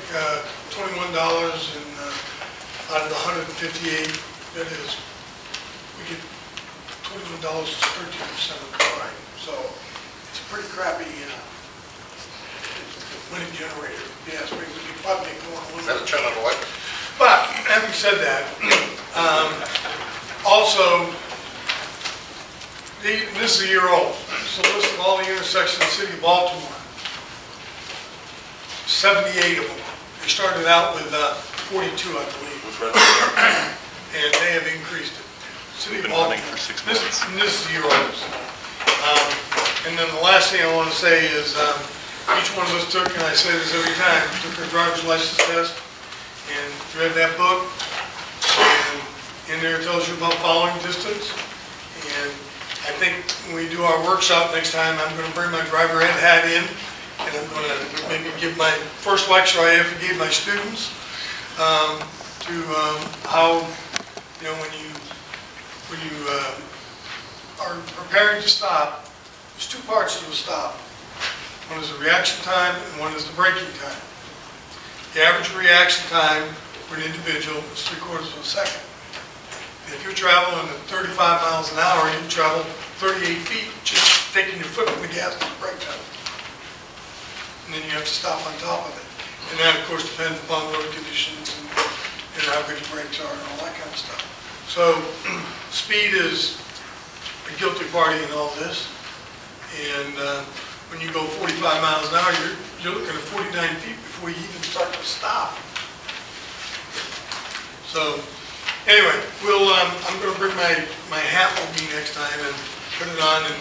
$21 and out of the 158, that is, we get $21 is 13% of the pie. So it's a pretty crappy money generator. Yes, we could probably make more. Is that a child of what? But having said that, also, this is a year old. So list of all the intersections in the city of Baltimore. 78 of them. They started out with 42, I believe. And they have increased it. City of Baltimore. For 6 months. This is a year old. And then the last thing I want to say is each one of us took, and I say this every time, took our driver's license test and read that book. And in there it tells you about following distance. And I think when we do our workshop next time, I'm going to bring my driver ed hat in, and I'm going to maybe give my first lecture I ever gave my students to how, when you are preparing to stop, there's 2 parts to a stop. One is the reaction time, and one is the braking time. The average reaction time for an individual is 3/4 of a second. If you're traveling at 35 miles an hour, you travel 38 feet just taking your foot from the gas to the brake pedal. And then you have to stop on top of it. And that, of course, depends upon road conditions and how good your brakes are and all that kind of stuff. So speed is a guilty party in all this. And when you go 45 miles an hour, you're looking at 49 feet before you even start to stop. So anyway, I'm going to bring my hat with me next time and put it on, and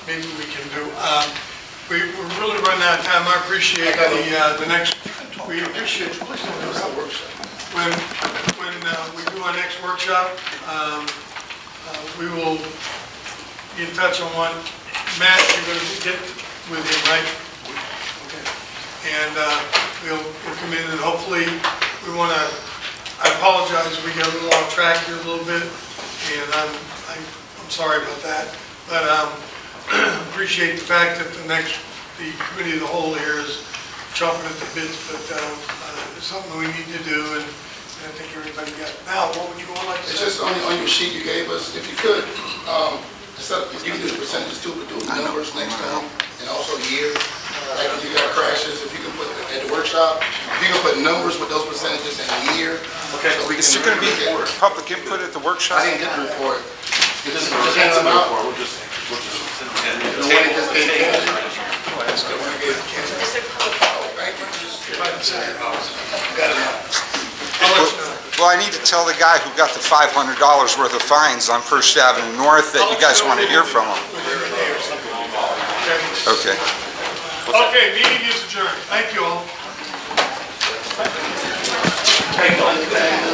maybe we can do. We're really running out of time. I appreciate the next. We appreciate. Please don't do that workshop. When we do our next workshop, we will be in touch on one. Matt, you're going to get with him, right? Okay. And we'll come in, and hopefully we want to. I apologize, we got a little off track here a little bit, and I'm sorry about that. But appreciate the fact that the committee of the whole here is chomping at the bits, but it's something we need to do, and I think everybody got it. Now, what would you all like to say? It's just on your sheet you gave us, if you could, instead of, you can do the percentages too, but do the numbers next time, and also year. Like if you got crashes, if you can put, at the workshop, if you can put numbers with those percentages in a year. Okay. So Is there going to be public input at the workshop? I didn't get the report. It just hands them out. We'll just The one that just came in. Is there public? Got it now. Well, I need to tell the guy who got the $500 worth of fines on First Avenue North that you guys want to hear from him. Okay. Okay, meeting is adjourned. Thank you all. Take one thing.